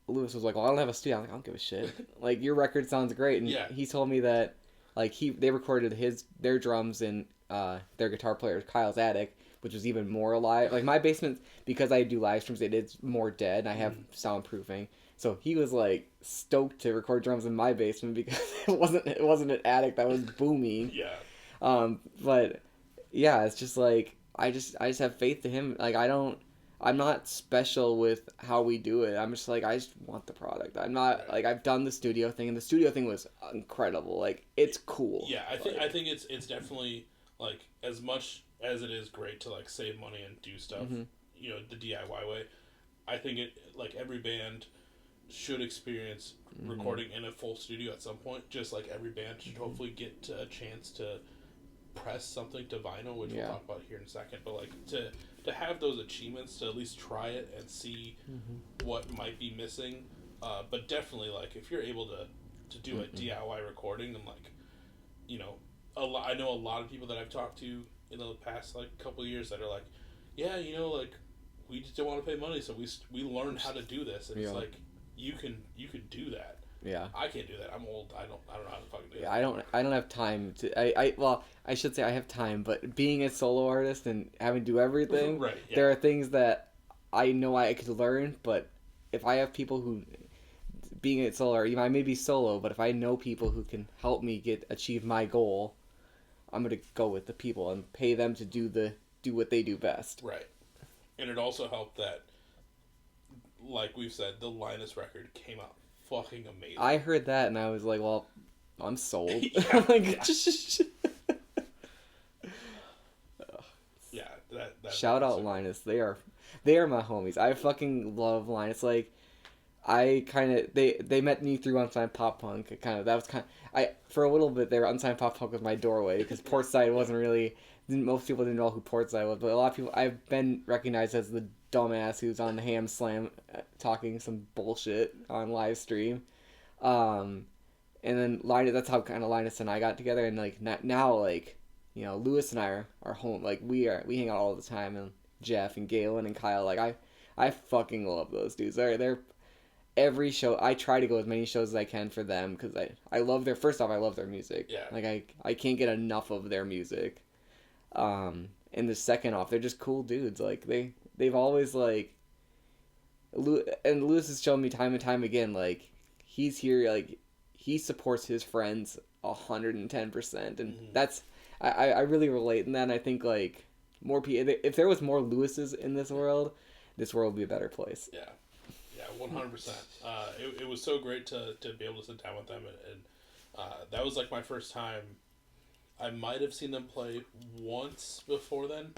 Lewis was like, well, I don't have a studio. I'm like, I don't give a shit. Like, your record sounds great. And he told me that, like, they recorded their drums in their guitar player Kyle's attic, which was even more alive. Like, my basement, because I do live streams, it is more dead, and I have soundproofing. So he was like stoked to record drums in my basement because it wasn't an attic that was booming. Yeah. But yeah, it's just like, I just have faith in him. Like I'm not special with how we do it. I'm just like, I just want the product. I'm not like, I've done the studio thing, and the studio thing was incredible. Like, it's cool. Yeah, I think it's definitely like, as much as it is great to like save money and do stuff, the DIY way. I think it, like, every band should experience recording in a full studio at some point. Just like every band should hopefully get a chance to press something to vinyl, which we'll talk about here in a second. But like to have those achievements, to at least try it and see what might be missing. But definitely, like, if you're able to do a DIY recording, and like, I know a lot of people that I've talked to in the past like couple of years that are like, yeah, like, we just don't want to pay money, so we learned how to do this. And it's like, you can do that. Yeah. I can't do that. I'm old. I don't know how to fucking do it. Yeah, I don't have time to. I should say I have time, but being a solo artist and having to do everything, right? Yeah. There are things that I know I could learn, but if I have people who, being a solo, I may be solo, but if I know people who can help me achieve my goal, I'm gonna go with the people and pay them to do what they do best. Right. And it also helped that, like we've said, the Linus record came out fucking amazing. I heard that and I was like, well, I'm sold. Shout out Linus. They are my homies. I fucking love Linus. Like, I kind of they met me through Unsigned Pop Punk. For a little bit there, Unsigned Pop Punk was my doorway, because Portside wasn't really, most people didn't know who Portside was, but a lot of people, I've been recognized as the dumbass who's on the Ham Slam talking some bullshit on live stream. And then Linus, that's how kind of Linus and I got together, and like now, like, Lewis and I are home. Like, we hang out all the time, and Jeff and Kaylyn and Kyle, like, I fucking love those dudes. They're every show. I try to go as many shows as I can for them, because I love first off, I love their music. Yeah. Like, I can't get enough of their music. And the second off, they're just cool dudes. Like, they've always, like, and Lewis has shown me time and time again, like, he's here, like, he supports his friends 110%, and that's, I really relate in that, and I think, like, more people, if there was more Lewises in this world would be a better place. Yeah, 100%. It was so great to be able to sit down with them, and that was like my first time. I might have seen them play once before then,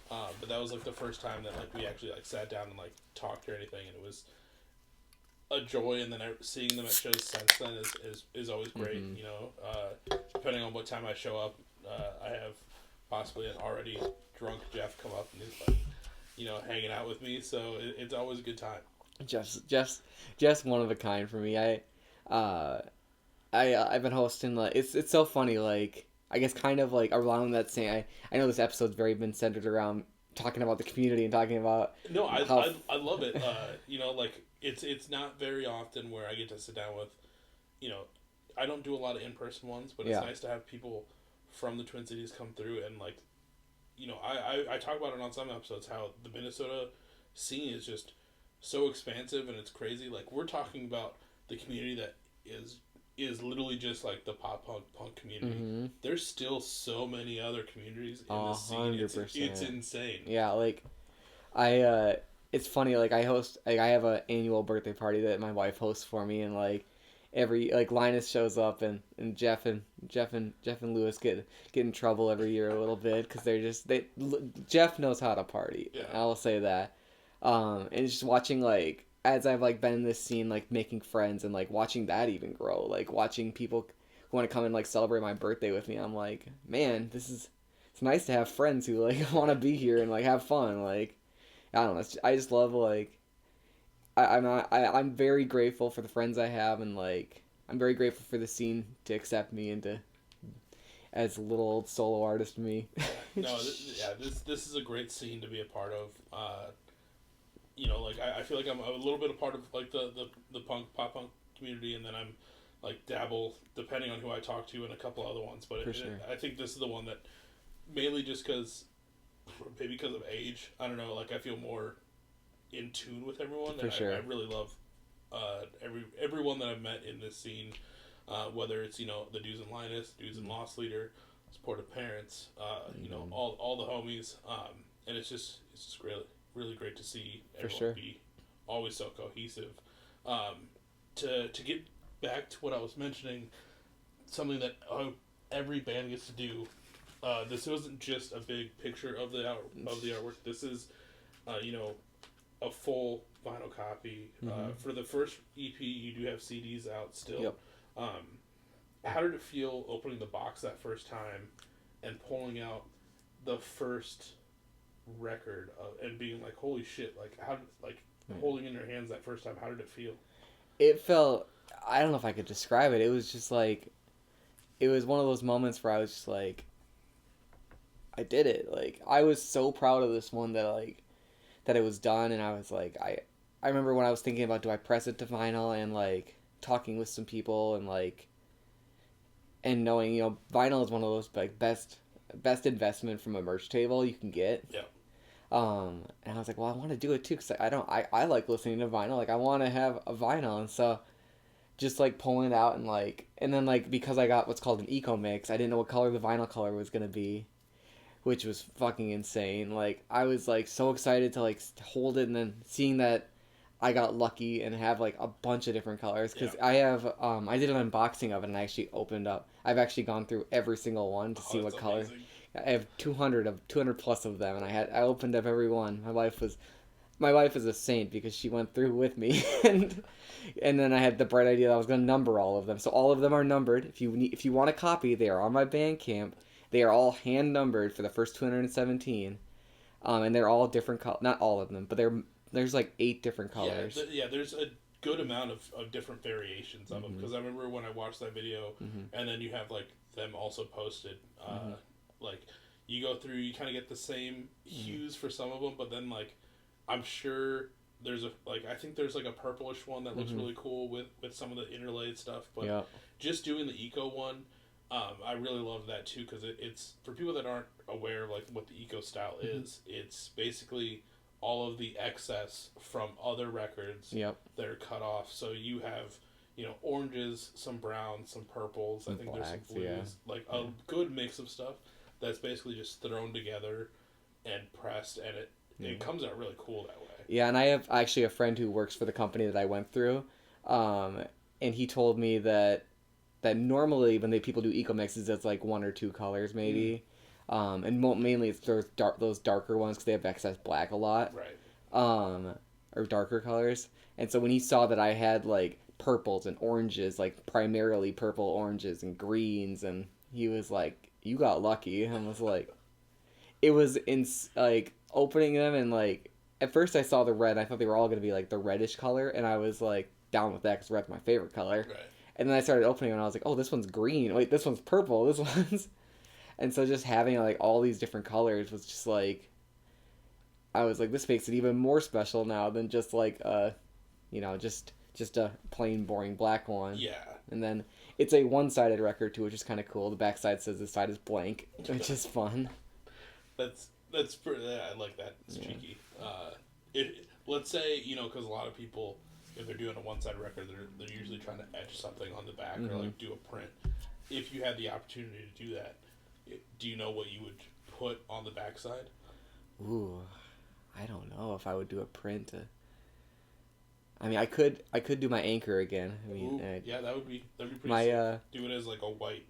but that was like the first time that like we actually like sat down and like talked or anything, and it was a joy. And then seeing them at shows since then is always great. Depending on what time I show up, I have possibly an already drunk Jeff come up and he's like, hanging out with me, so it's always a good time. Jeff's one of a kind for me. I've been hosting, like, it's so funny, like, I guess kind of like around that same, I know this episode's very been centered around talking about the community and talking about I love it. Like, it's not very often where I get to sit down with, I don't do a lot of in-person ones, but it's nice to have people from the Twin Cities come through, and like, I talk about it on some episodes, how the Minnesota scene is just so expansive and it's crazy. Like, we're talking about the community that is literally just like the pop punk community. Mm-hmm. There's still so many other communities in the scene. It's insane. Yeah, like, it's funny, like, I have an annual birthday party that my wife hosts for me, and like every, like, Linus shows up, and Jeff and Lewis get in trouble every year a little bit, because Jeff knows how to party. Yeah. I will say that. And just watching, like, as I've like been in this scene, like, making friends, and like watching that even grow, like watching people who want to come and like celebrate my birthday with me, I'm like, man, it's nice to have friends who like want to be here and like have fun. Like, I don't know, I just love, like, I'm very grateful for the friends I have, and like I'm very grateful for the scene to accept me into as a little old solo artist me. This is a great scene to be a part of. Like, I feel like I'm a little bit a part of like the pop punk community, and then I'm like dabble depending on who I talk to in a couple other ones. But I think this is the one that, mainly just maybe because of age, I don't know, like, I feel more in tune with everyone. And I really love everyone that I've met in this scene, whether it's the dudes in Linus, dudes in Lost Leader, supportive parents, all the homies, and it's just really really great to see everyone be always so cohesive. To get back to what I was mentioning, something that every band gets to do. This wasn't just a big picture of the artwork. This is, a full vinyl copy. For the first EP, you do have CDs out still. Yep. How did it feel opening the box that first time and pulling out the first record and being like, holy shit, holding in your hands that first time, how did it feel? It felt, I don't know if I could describe it. It was just like, it was one of those moments where I was just like, I did it. Like, I was so proud of this one that it was done, and I was like, I remember when I was thinking about, do I press it to vinyl, and like talking with some people and knowing, vinyl is one of those like best investment from a merch table you can get. Yeah. And I was like, well, I want to do it too, because I like listening to vinyl. Like, I want to have a vinyl, and so just like pulling it out and then like, because I got what's called an eco mix, I didn't know what color the vinyl color was gonna be, which was fucking insane. Like, I was like so excited to like hold it, and then seeing that I got lucky and have like a bunch of different colors, because I have I did an unboxing of it, and I actually opened up. I've actually gone through every single one to see what color. I have 200 plus of them, and I opened up every one. My wife is a saint, because she went through with me, and then I had the bright idea that I was going to number all of them. So all of them are numbered. If you want a copy, they are on my Bandcamp. They are all hand numbered for the first 217, and they're all different colors. Not all of them, but there's like 8 different colors. There's a good amount of different variations of them, because I remember when I watched that video, and then you have like them also posted. Like, you go through, you kind of get the same hues for some of them, but then like, I'm sure there's I think there's like a purplish one that looks really cool with some of the interlaid stuff, but just doing the eco one, I really love that too, because it's for people that aren't aware of like what the eco style is. It's basically all of the excess from other records that are cut off. So you have, oranges, some browns, some purples. I think there's some blues, a good mix of stuff that's basically just thrown together and pressed, and it comes out really cool that way. Yeah, and I have actually a friend who works for the company that I went through, and he told me that normally when people do eco mixes, it's like 1 or 2 colors maybe, and mainly it's those darker ones, because they have excess black a lot, right? Or darker colors. And so when he saw that I had like purples and oranges, like primarily purple, oranges, and greens, and he was like, you got lucky. And I was like, it was like opening them, and like at first I saw the red, I thought they were all going to be like the reddish color, and I was like down with that because red's my favorite color. Right. And then I started opening them, and I was like, oh, this one's green. Wait, this one's purple. This one's... And so just having like all these different colors was just like, I was like, this makes it even more special now than just like just a plain boring black one. Yeah. And then it's a one-sided record too, which is kind of cool. The backside says the side is blank, which is fun. That's pretty. I like that. It's cheeky. Let's say, because a lot of people, if they're doing a one-sided record, they're usually trying to etch something on the back or like do a print. If you had the opportunity to do that, do you know what you would put on the backside? Ooh, I don't know if I would do a print. I mean, I could do my anchor again. I mean, yeah, that'd be pretty sick. Do it as like a white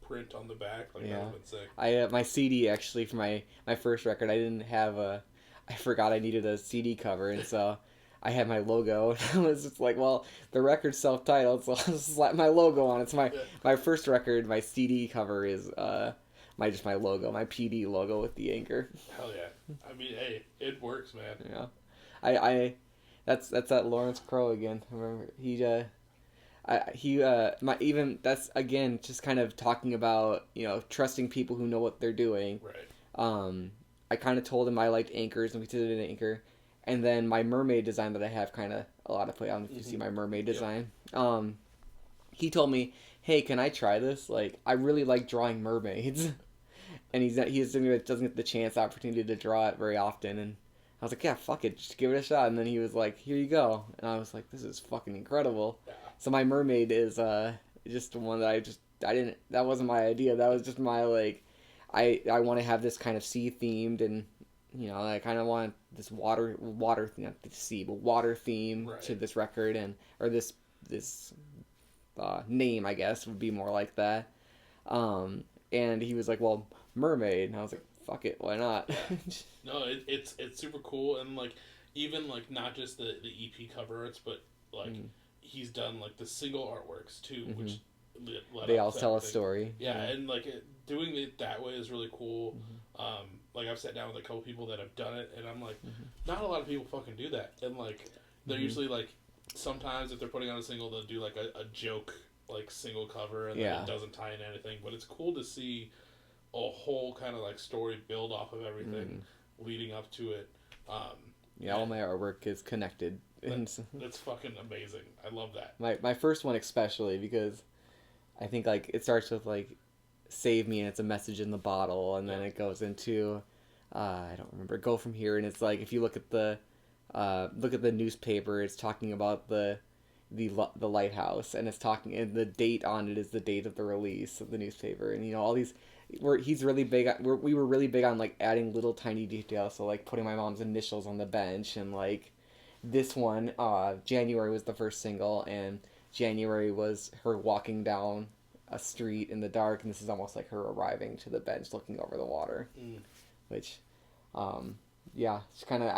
print on the back. That would have been sick. My CD actually for my first record, I forgot I needed a CD cover, and so I had my logo. I was just like, well, the record's self-titled, so I'll just slap my logo on it. It's my first record. My CD cover is my logo, my PD logo with the anchor. Hell yeah! I mean, hey, it works, man. Yeah, that's that Lawrence Crowe again. I remember that's again just kind of talking about trusting people who know what they're doing. Right. I kind of told him I liked anchors, and we did an anchor. And then my mermaid design that I have kind of a lot of play on. If you see my mermaid design, he told me, "Hey, can I try this? Like, I really like drawing mermaids." And he's somebody that doesn't get the opportunity to draw it very often. And I was like, "Yeah, fuck it, just give it a shot." And then he was like, "Here you go." And I was like, "This is fucking incredible." Yeah. So my mermaid is just the one that I just that wasn't my idea. That was just my, like, I want to have this kind of sea themed, and I kind of want this water not the sea, but water theme to this record, or this name, I guess, would be more like that. And he was like, well, mermaid, and I was like, fuck it, why not? No, it's super cool, and like even like not just the EP cover arts, but like he's done like the single artworks too, which they all tell a story. Yeah, and like doing it that way is really cool. Like I've sat down with a couple people that have done it, and I'm like, not a lot of people fucking do that, and like they're usually like, sometimes if they're putting out a single, they'll do like a joke like single cover, and then it doesn't tie into anything, but it's cool to see a whole kind of like story build off of everything leading up to it. All my artwork is connected. That's fucking amazing. I love that. My first one especially, because I think like it starts with like save me, and it's a message in the bottle, and then it goes into I don't remember, go from here, and it's like if you look at the newspaper, it's talking about the lighthouse, and it's talking, and the date on it is the date of the release of the newspaper, and all these he's really big on, we were really big on like adding little tiny details, so like putting my mom's initials on the bench, and like this one, January was the first single, and January was her walking down a street in the dark, and this is almost like her arriving to the bench looking over the water, which it's kind of,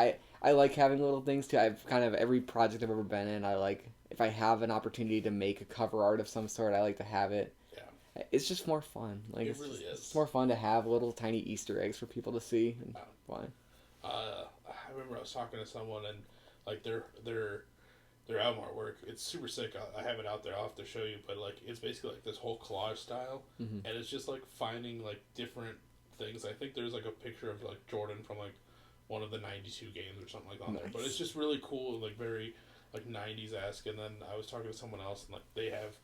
I like having little things too. I've kind of, every project I've ever been in, I like, if I have an opportunity to make a cover art of some sort, I like to have it. Yeah. It's just more fun. Like it really is. It's more fun to have little tiny Easter eggs for people to see. And fun. I remember I was talking to someone, and like their album artwork, it's super sick. I have it out there. I'll have to show you, but like it's basically like this whole collage style, and it's just like finding like different things. I think there's like a picture of like Jordan from like one of the 92 games or something like that on there, but it's just really cool, like very like 90s-esque. And then I was talking to someone else, and like they have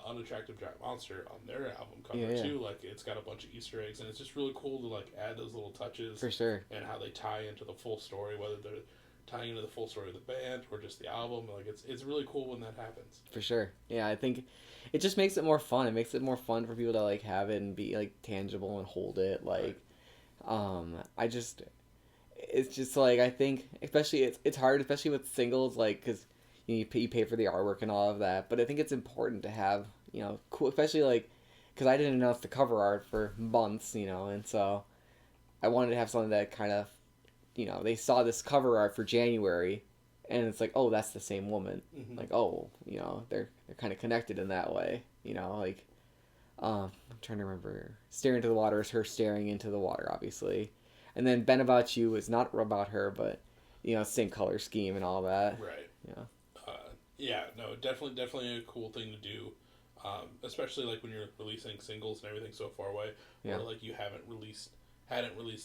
Unattractive Giant Monster on their album cover too. Like it's got a bunch of Easter eggs, and it's just really cool to like add those little touches for sure, and how they tie into the full story, whether they're tying into the full story of the band or just the album. Like it's really cool when that happens. For sure. Yeah, I think it just makes it more fun. It makes it more fun for people to like have it and be like tangible and hold it. Like, it's just like, I think especially it's hard, especially with singles, like because you pay for the artwork and all of that. But I think it's important to have cool, especially like because I didn't announce the cover art for months, and so I wanted to have something that kind of they saw this cover art for January, and it's like, oh, that's the same woman. Like, oh, they're kind of connected in that way. Like, I'm trying to remember. Staring into the water is her staring into the water, obviously. And then Ben About You is not about her, but, same color scheme and all that. Right. Yeah. No, definitely a cool thing to do. Especially like when you're releasing singles and everything so far away, or like you hadn't released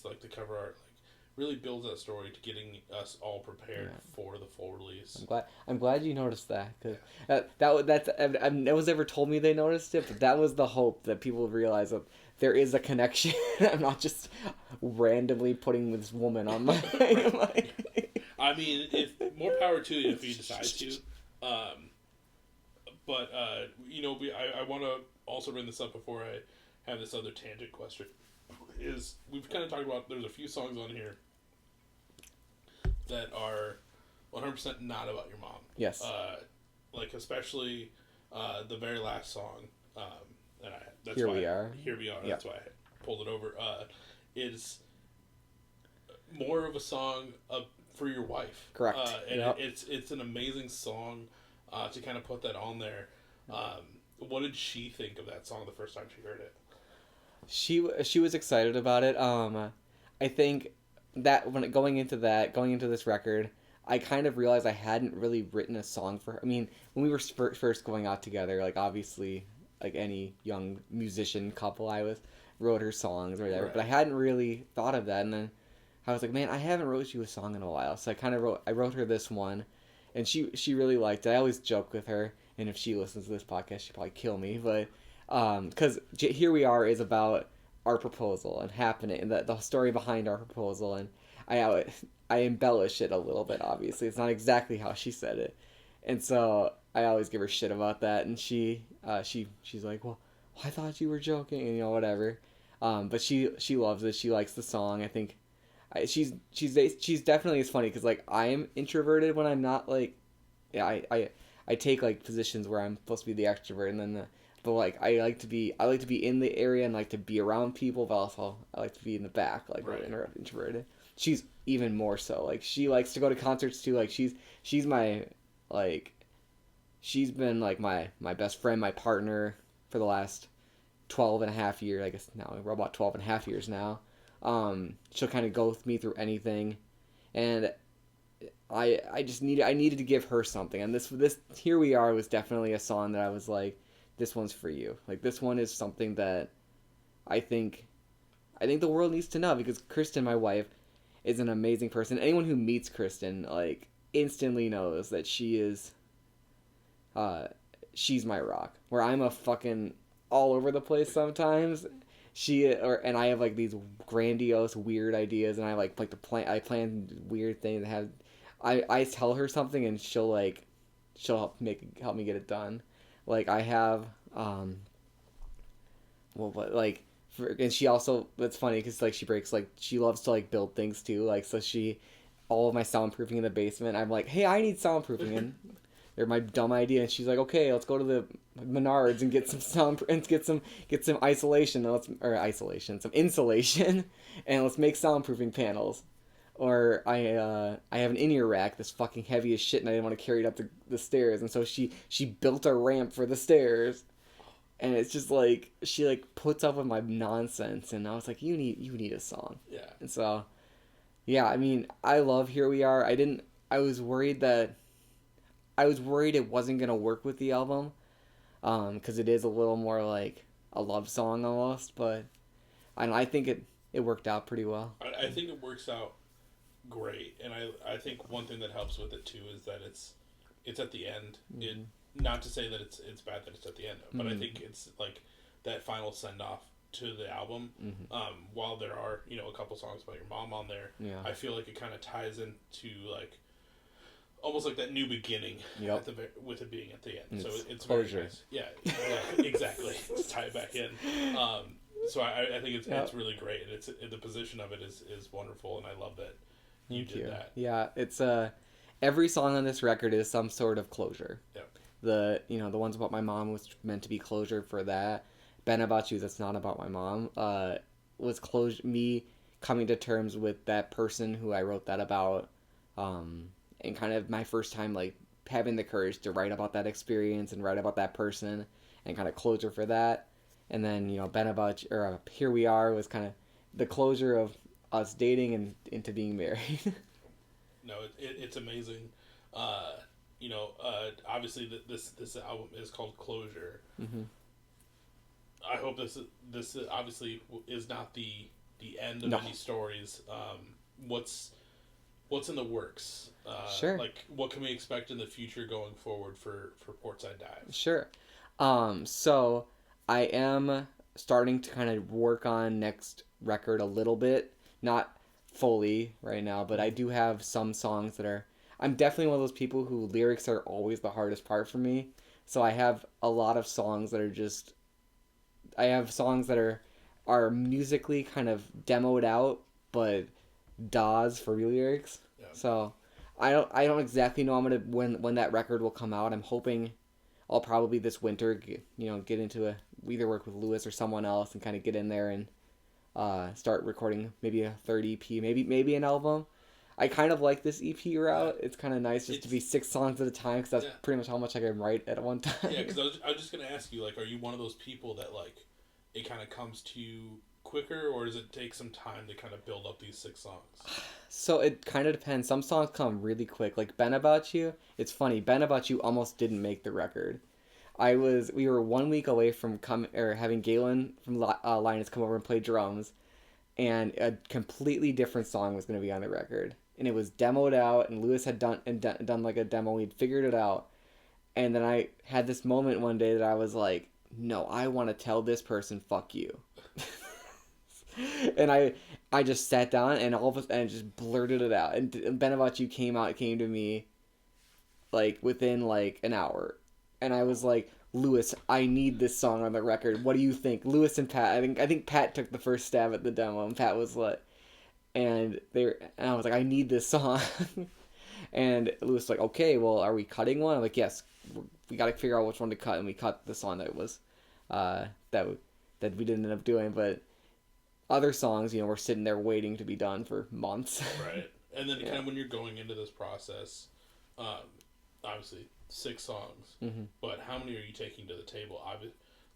like the cover art. Really builds that story to getting us all prepared for the full release. I'm glad you noticed that, because no one's ever told me they noticed it, but that was the hope, that people would realize that there is a connection. I'm not just randomly putting this woman on my. I mean, if more power to you if you decide to. But I want to also bring this up before I have this other tangent question. Is we've kind of talked about, there's a few songs on here that are 100% not about your mom. Yes. Like especially the very last song, that's Here why We Are. Here We Are. Yep. That's why I pulled it over. Is more of a song for your wife. Correct. And it's an amazing song to kind of put that on there. What did she think of that song the first time she heard it? She was excited about it. I think that going into this record, I kind of realized I hadn't really written a song for her. I mean, when we were first going out together, like obviously, like any young musician couple, I wrote her songs or whatever. Right. But I hadn't really thought of that, and then I was like, man, I haven't wrote you a song in a while. So I wrote her this one, and she really liked it. I always joke with her, and if she listens to this podcast, she'll probably kill me, but. Because Here We Are is about our proposal and happening, and the story behind our proposal, and I embellish it a little bit. Obviously, it's not exactly how she said it, And so I always give her shit about that, and she's like, well, I thought you were joking, and whatever. But she loves it. She likes the song. I think she's definitely, it's funny because like I'm introverted when I'm not like, yeah, I take like positions where I'm supposed to be the extrovert, and then but like I like to be in the area and like to be around people, but also I like to be in the back, like right. Introverted. She's even more so. Like she likes to go to concerts too. Like she's my like she's been like my best friend, my partner for the last 12 and a half years. I guess now we're about 12 and a half years now. She'll kind of go with me through anything, and I needed to give her something, and this Here We Are was definitely a song that I was like, this one's for you. Like this one is something that I think the world needs to know, because Kristen, my wife, is an amazing person. Anyone who meets Kristen like instantly knows that she's my rock. Where I'm a fucking all over the place sometimes. And I have like these grandiose weird ideas, and I like to plan. I plan weird things that have. I tell her something and she'll help me get it done. Like I have and she also, that's funny because like she loves to like build things too, like so all of my soundproofing in the basement, I'm like, hey, I need soundproofing, and they're my dumb idea, and she's like, okay, let's go to the Menards and get some sound and get some isolation, some insulation, and let's make soundproofing panels. Or I have an in-ear rack that's fucking heavy as shit, and I didn't want to carry it up the stairs, and so she built a ramp for the stairs, and it's just like she like puts up with my nonsense, and I was like, you need a song. Yeah. And so, yeah, I mean, I love Here We Are. I was worried it wasn't gonna work with the album, because it is a little more like a love song almost, but I think it worked out pretty well. I think it works out great, and I think one thing that helps with it too is that it's at the end. Mm-hmm. Not to say that it's bad that it's at the end, but I think it's like that final send off to the album. Mm-hmm. While there are a couple songs about your mom on there, yeah. I feel like it kind of ties into like almost like that new beginning. Yep. With it being at the end, so it's closure. Very nice. Yeah, exactly. Let's tie it back in. So I think it's really great, and the position of it is wonderful, and I love that you did that. Yeah, it's every song on this record is some sort of closure. Yeah. The ones about my mom was meant to be closure for that. Ben About You, that's not about my mom, was closure, me coming to terms with that person who I wrote that about, and kind of my first time like having the courage to write about that experience and write about that person, and kind of closure for that. And then Ben About You, or Here We Are was kind of the closure of us dating and into being married. No, it's amazing. Obviously this album is called Closure. Mm-hmm. I hope this obviously is not the end of any stories. What's in the works? Sure. Like, what can we expect in the future going forward for Portside Dive? Sure. So I am starting to kind of work on next record a little bit, not fully right now, but I do have some songs that are. I'm definitely one of those people who lyrics are always the hardest part for me. So I have a lot of songs that are just. I have songs that are musically kind of demoed out, but DAWs for lyrics. Yeah. So I don't exactly know when that record will come out. I'm hoping I'll probably this winter get into either work with Lewis or someone else and kind of get in there and start recording maybe a third EP, maybe an album. I kind of like this EP route. It's kind of nice just to be 6 songs at a time, because that's pretty much how much I can write at one time. Yeah, because I was just going to ask you, like, are you one of those people that, like, it kind of comes to you quicker, or does it take some time to kind of build up these 6 songs? So it kind of depends. Some songs come really quick. Like Ben About You, it's funny. Ben About You almost didn't make the record. We were 1 week away from having Kaylyn from Linus come over and play drums, and a completely different song was going to be on the record. And it was demoed out, and Lewis had done like a demo. We'd figured it out. And then I had this moment one day that I was like, no, I want to tell this person, fuck you. And I just sat down and all of a sudden just blurted it out. And Ben About You came to me like within like an hour, and I was like, Lewis, I need this song on the record. What do you think? Lewis and Pat. I think Pat took the first stab at the demo, and Pat was like, and I was like, I need this song. And Lewis was like, okay, well, are we cutting one? I'm like, yes, we got to figure out which one to cut, and we cut the song that was that we didn't end up doing, but other songs, we're sitting there waiting to be done for months. Right. And then kind of when you're going into this process, obviously 6 songs, but how many are you taking to the table?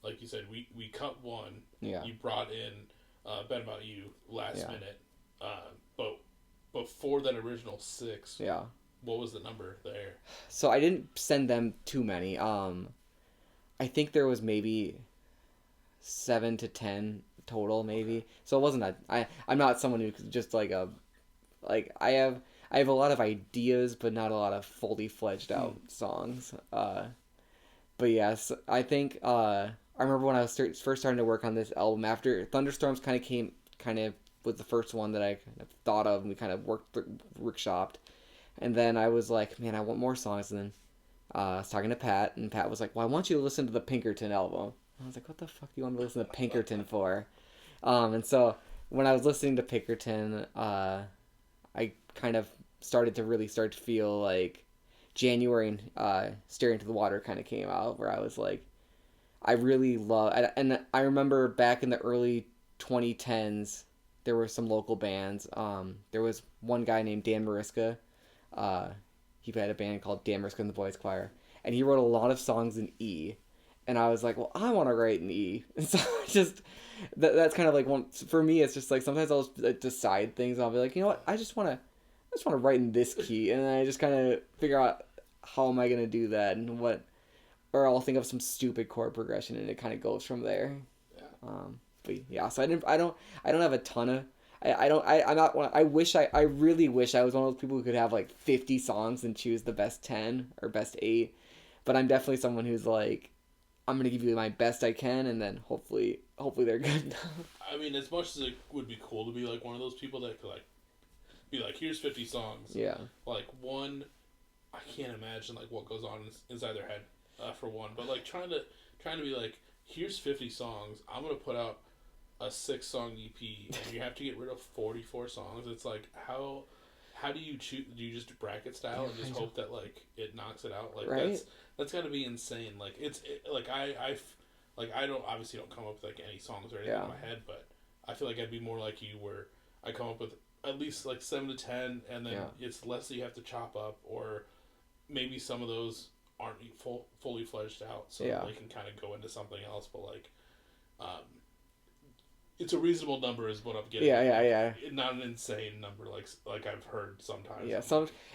Like you said, we cut one. Yeah. You brought in Bet About You last minute, but before that original 6. Yeah. What was the number there? So I didn't send them too many. I think there was maybe 7 to 10 total, maybe. Okay. So it wasn't that. I'm not someone who just I have a lot of ideas, but not a lot of fully fledged out songs. But yes, I think I remember when I was first starting to work on this album after Thunderstorms kind of was the first one that I kind of thought of, and we kind of workshopped. And then I was like, man, I want more songs. And then I was talking to Pat, and Pat was like, well, I want you to listen to the Pinkerton album. And I was like, what the fuck do you want me to listen to Pinkerton for? And so when I was listening to Pinkerton, I kind of started to feel like January and Staring Into the Water kind of came out, where I was like, I really love... And I remember back in the early 2010s, there were some local bands. There was one guy named Dan Mariska. He had a band called Dan Mariska and the Boys Choir, and he wrote a lot of songs in E. And I was like, well, I want to write in E. And so just that's kind of like one for me. It's just like sometimes I'll just decide things. I'll be like, you know what, I just want to write in this key, and then I just kind of figure out how am I gonna do that, and or I'll think of some stupid chord progression, and it kind of goes from there. Yeah. But yeah, so I don't have a ton of. I really wish I was one of those people who could have like 50 songs and choose the best 10 or best 8, but I'm definitely someone who's like, I'm gonna give you my best I can, and then hopefully they're good. I mean, as much as it would be cool to be like one of those people that could like be like, here's 50 songs. Yeah. Like one, I can't imagine like what goes on inside their head for one, but like trying to be like, here's 50 songs. I'm gonna put out a 6-song EP, and you have to get rid of 44 songs. It's like, how do you choose? Do you just bracket style and just hope that like it knocks it out? Like right? That's got to be insane. Like I don't come up with like any songs or anything in my head, but I feel like I'd be more like you, where I come up with at least like 7 to 10, and then it's less that you have to chop up, or maybe some of those aren't fully fledged out, so they can kind of go into something else. But like, it's a reasonable number is what I'm getting. Yeah. Not an insane number like I've heard sometimes. Yeah,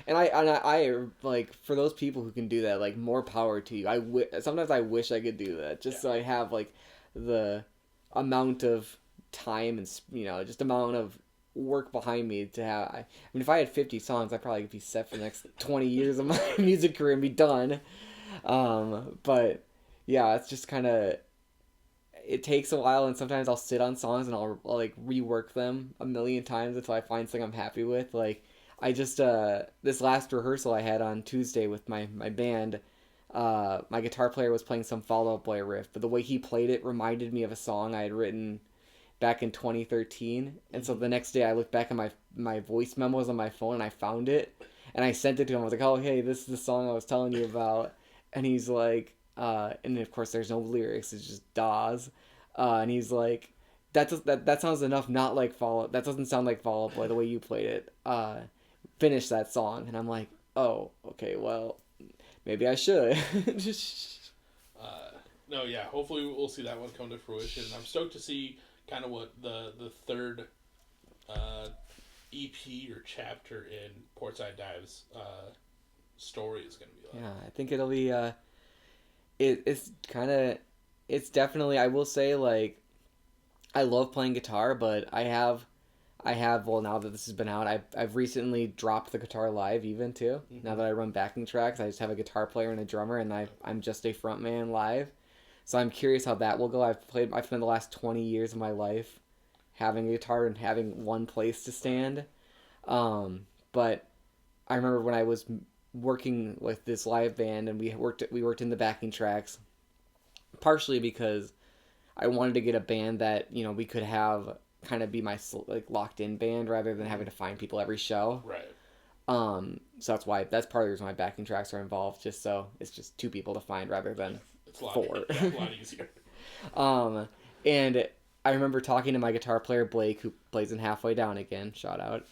I like, for those people who can do that, like, more power to you. Sometimes I wish I could do that, just so I have like the amount of time and just amount of work behind me to have. I mean, if I had 50 songs, I'd probably be set for the next 20 years of my music career and be done. But yeah, it's just kind of. It takes a while, and sometimes I'll sit on songs and I'll like rework them a million times until I find something I'm happy with. Like, I just this last rehearsal I had on Tuesday with my band, my guitar player was playing some Fall Out Boy riff, but the way he played it reminded me of a song I had written back in 2013. And so the next day I looked back at my voice memos on my phone, and I found it, and I sent it to him. I was like, oh, hey, this is the song I was telling you about. And he's like, and of course there's no lyrics, it's just DAWs, and he's like, that sounds enough not like that doesn't sound like Fall Out Boy the way you played it, finish that song. And I'm like, oh, okay, well, maybe I should. No, yeah, hopefully we'll see that one come to fruition. I'm stoked to see kind of what the third EP or chapter in Portside Dive's story is going to be like. Yeah, I think it'll be it's definitely, I will say, like, I love playing guitar, but I have well, now that this has been out, I've recently dropped the guitar live even too. Mm-hmm. Now that I run backing tracks, I just have a guitar player and a drummer, and I'm just a front man live. So I'm curious how that will go. I've spent the last 20 years of my life having a guitar and having one place to stand. But I remember when I was working with this live band, and we worked in the backing tracks, partially because I wanted to get a band that, you know, we could have kind of be my like locked in band rather than having to find people every show. Right. So that's part of the reason why backing tracks are involved, just so it's just 2 people to find rather than 4. It's a lot easier. And I remember talking to my guitar player Blake, who plays in Halfway Down again, shout out.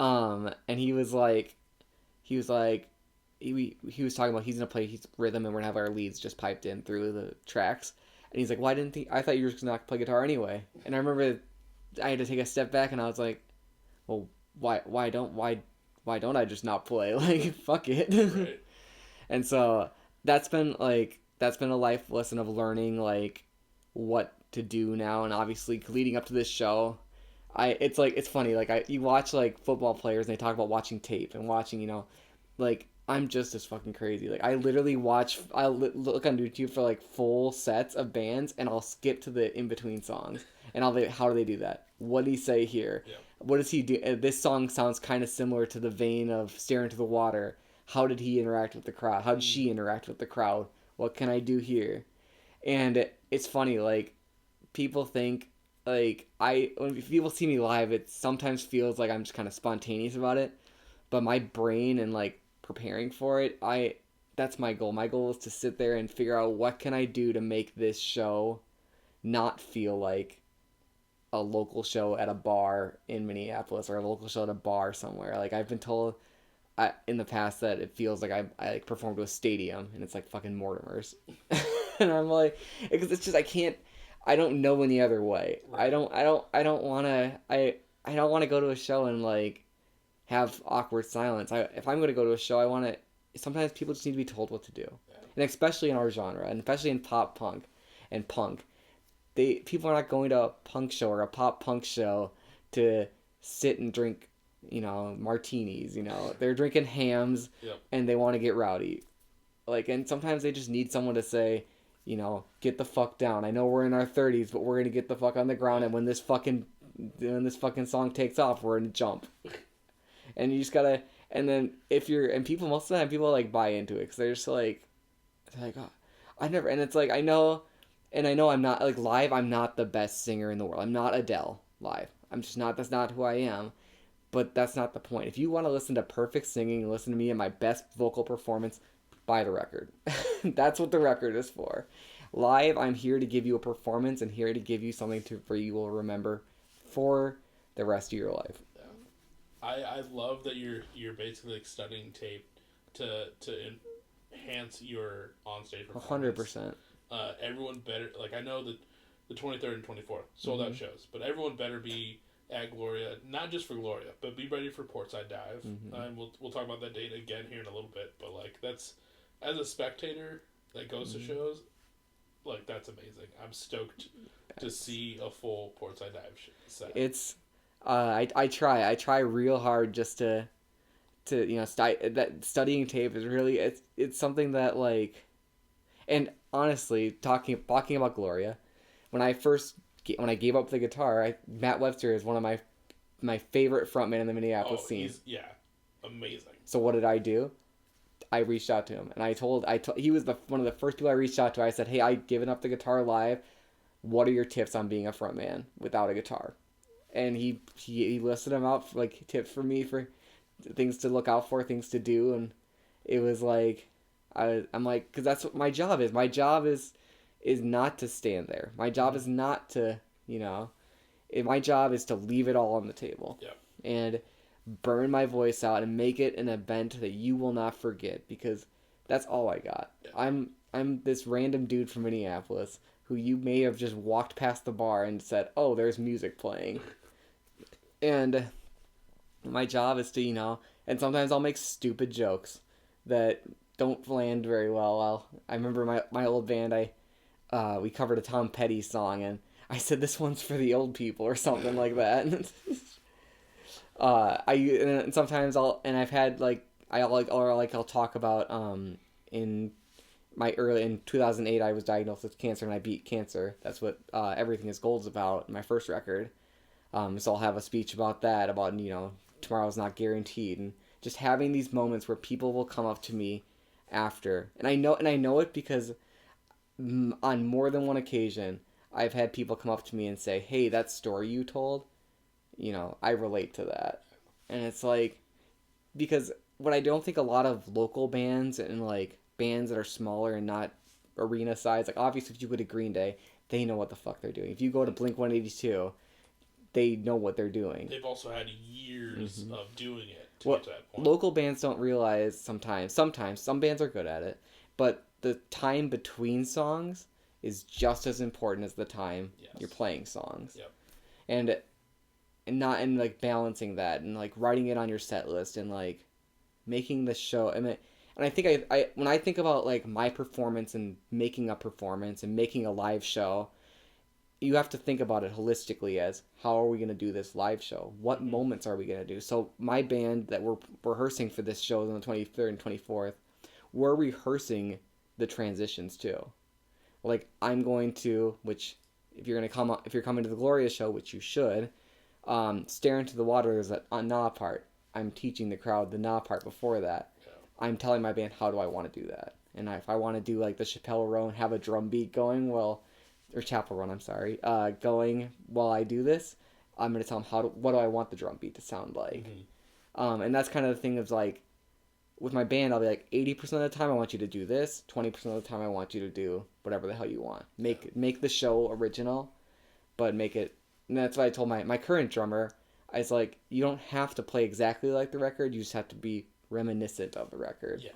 And he was talking about he's gonna play his rhythm and we're gonna have our leads just piped in through the tracks. And he's like, I thought you were just gonna play guitar anyway. And I remember I had to take a step back and I was like, well, why don't I just not play? Like, fuck it. Right. And so that's been a life lesson of learning like what to do now. And obviously leading up to this show, it's funny, like you watch like football players and they talk about watching tape and watching, you know, like I'm just as fucking crazy. Like I literally I'll look on YouTube for like full sets of bands and I'll skip to the in between songs and how do they do that? What did he say here? Yeah. What does he do? This song sounds kind of similar to the vein of Stare Into the Water. How did he interact with the crowd? How did she interact with the crowd? What can I do here? And it's funny, like people think like when people see me live, it sometimes feels like I'm just kind of spontaneous about it, but my brain and like preparing for it, that's my goal. My goal is to sit there and figure out what can I do to make this show not feel like a local show at a bar in Minneapolis or a local show at a bar somewhere. Like I've been told in the past that it feels like I like performed to a stadium and it's like fucking Mortimer's. And I'm like, because it's just I don't know any other way. Right. I don't want to go to a show and like have awkward silence. If I'm going to go to a show, sometimes people just need to be told what to do. Yeah. And especially in our genre, and especially in pop punk and punk. People are not going to a punk show or a pop punk show to sit and drink, you know, martinis, you know. They're drinking hams. Yep. And they want to get rowdy. Like, and sometimes they just need someone to say, you know, get the fuck down. I know we're in our 30s, but we're going to get the fuck on the ground, and when this fucking song takes off, we're going to jump. And you just gotta, and then most of the time people like buy into it because they're like, oh, and it's like, I know I'm not, like live, I'm not the best singer in the world. I'm not Adele live. I'm just not, that's not who I am. But that's not the point. If you want to listen to perfect singing, listen to me and my best vocal performance, buy the record. That's what the record is for. Live, I'm here to give you a performance and here to give you something for you will remember for the rest of your life. I love that you're basically like studying tape to enhance your onstage performance. 100%. Everyone better, like I know that the 23rd and 24th sold out shows, but everyone better be at Gloria, not just for Gloria, but be ready for Portside Dive. And we'll talk about that date again here in a little bit. But like that's, as a spectator that goes to shows, like that's amazing. I'm stoked to see a full Portside Dive set. It's I try real hard just to you know that studying tape is really it's something that like, and honestly talking about Gloria, when I gave up the guitar, Matt Webster is one of my favorite frontmen in the Minneapolis scene. Yeah, amazing. So what did I do? I reached out to him and I told he was one of the first people I reached out to. I said, hey, I've given up the guitar live. What are your tips on being a frontman without a guitar? And he listed them out for, like, tips for me for things to look out for, things to do, and it was like I'm like, because that's what my job is. My job is not to stand there. My job is not to, you know, my job is to leave it all on the table. Yeah. And burn my voice out and make it an event that you will not forget, because that's all I got. Yeah. I'm this random dude from Minneapolis who you may have just walked past the bar and said, oh, there's music playing. And my job is to, you know, and sometimes I'll make stupid jokes that don't land very well. I remember my old band, we covered a Tom Petty song, and I said, this one's for the old people or something like that. And sometimes I'll talk about, in 2008, I was diagnosed with cancer and I beat cancer. That's what, Everything is Gold's about, my first record. So I'll have a speech about that, about, you know, tomorrow's not guaranteed, and just having these moments where people will come up to me after, and I know it because on more than one occasion I've had people come up to me and say, hey, that story you told, I relate to that. And it's like, because what I don't think a lot of local bands and like bands that are smaller and not arena size, like obviously if you go to Green Day, they know what the fuck they're doing. If you go to Blink-182, they know what they're doing. They've also had years of doing it to get to that point. Local bands don't realize sometimes some bands are good at it, but the time between songs is just as important as the time you're playing songs. Yep. And like balancing that and like writing it on your set list and like making the show. And I think I when I think about like my performance and making a performance and making a live show, you have to think about it holistically as how are we going to do this live show? What moments are we going to do? So my band that we're rehearsing for this show on the 23rd and 24th, we're rehearsing the transitions too. Like I'm going to, which if you're coming to the Gloria show, which you should, stare into the water is a na part. I'm teaching the crowd the na part before that. Yeah. I'm telling my band how do I want to do that. And if I want to do like the Chappelle Row and have a drum beat going, or Chapel Run, I'm sorry, going while I do this, I'm going to tell them what do I want the drum beat to sound like. Mm-hmm. And that's kind of the thing of like, with my band, I'll be like, 80% of the time I want you to do this, 20% of the time I want you to do whatever the hell you want. Make the show original, but make it, and that's what I told my current drummer. I was like, you don't have to play exactly like the record, you just have to be reminiscent of the record. Yeah.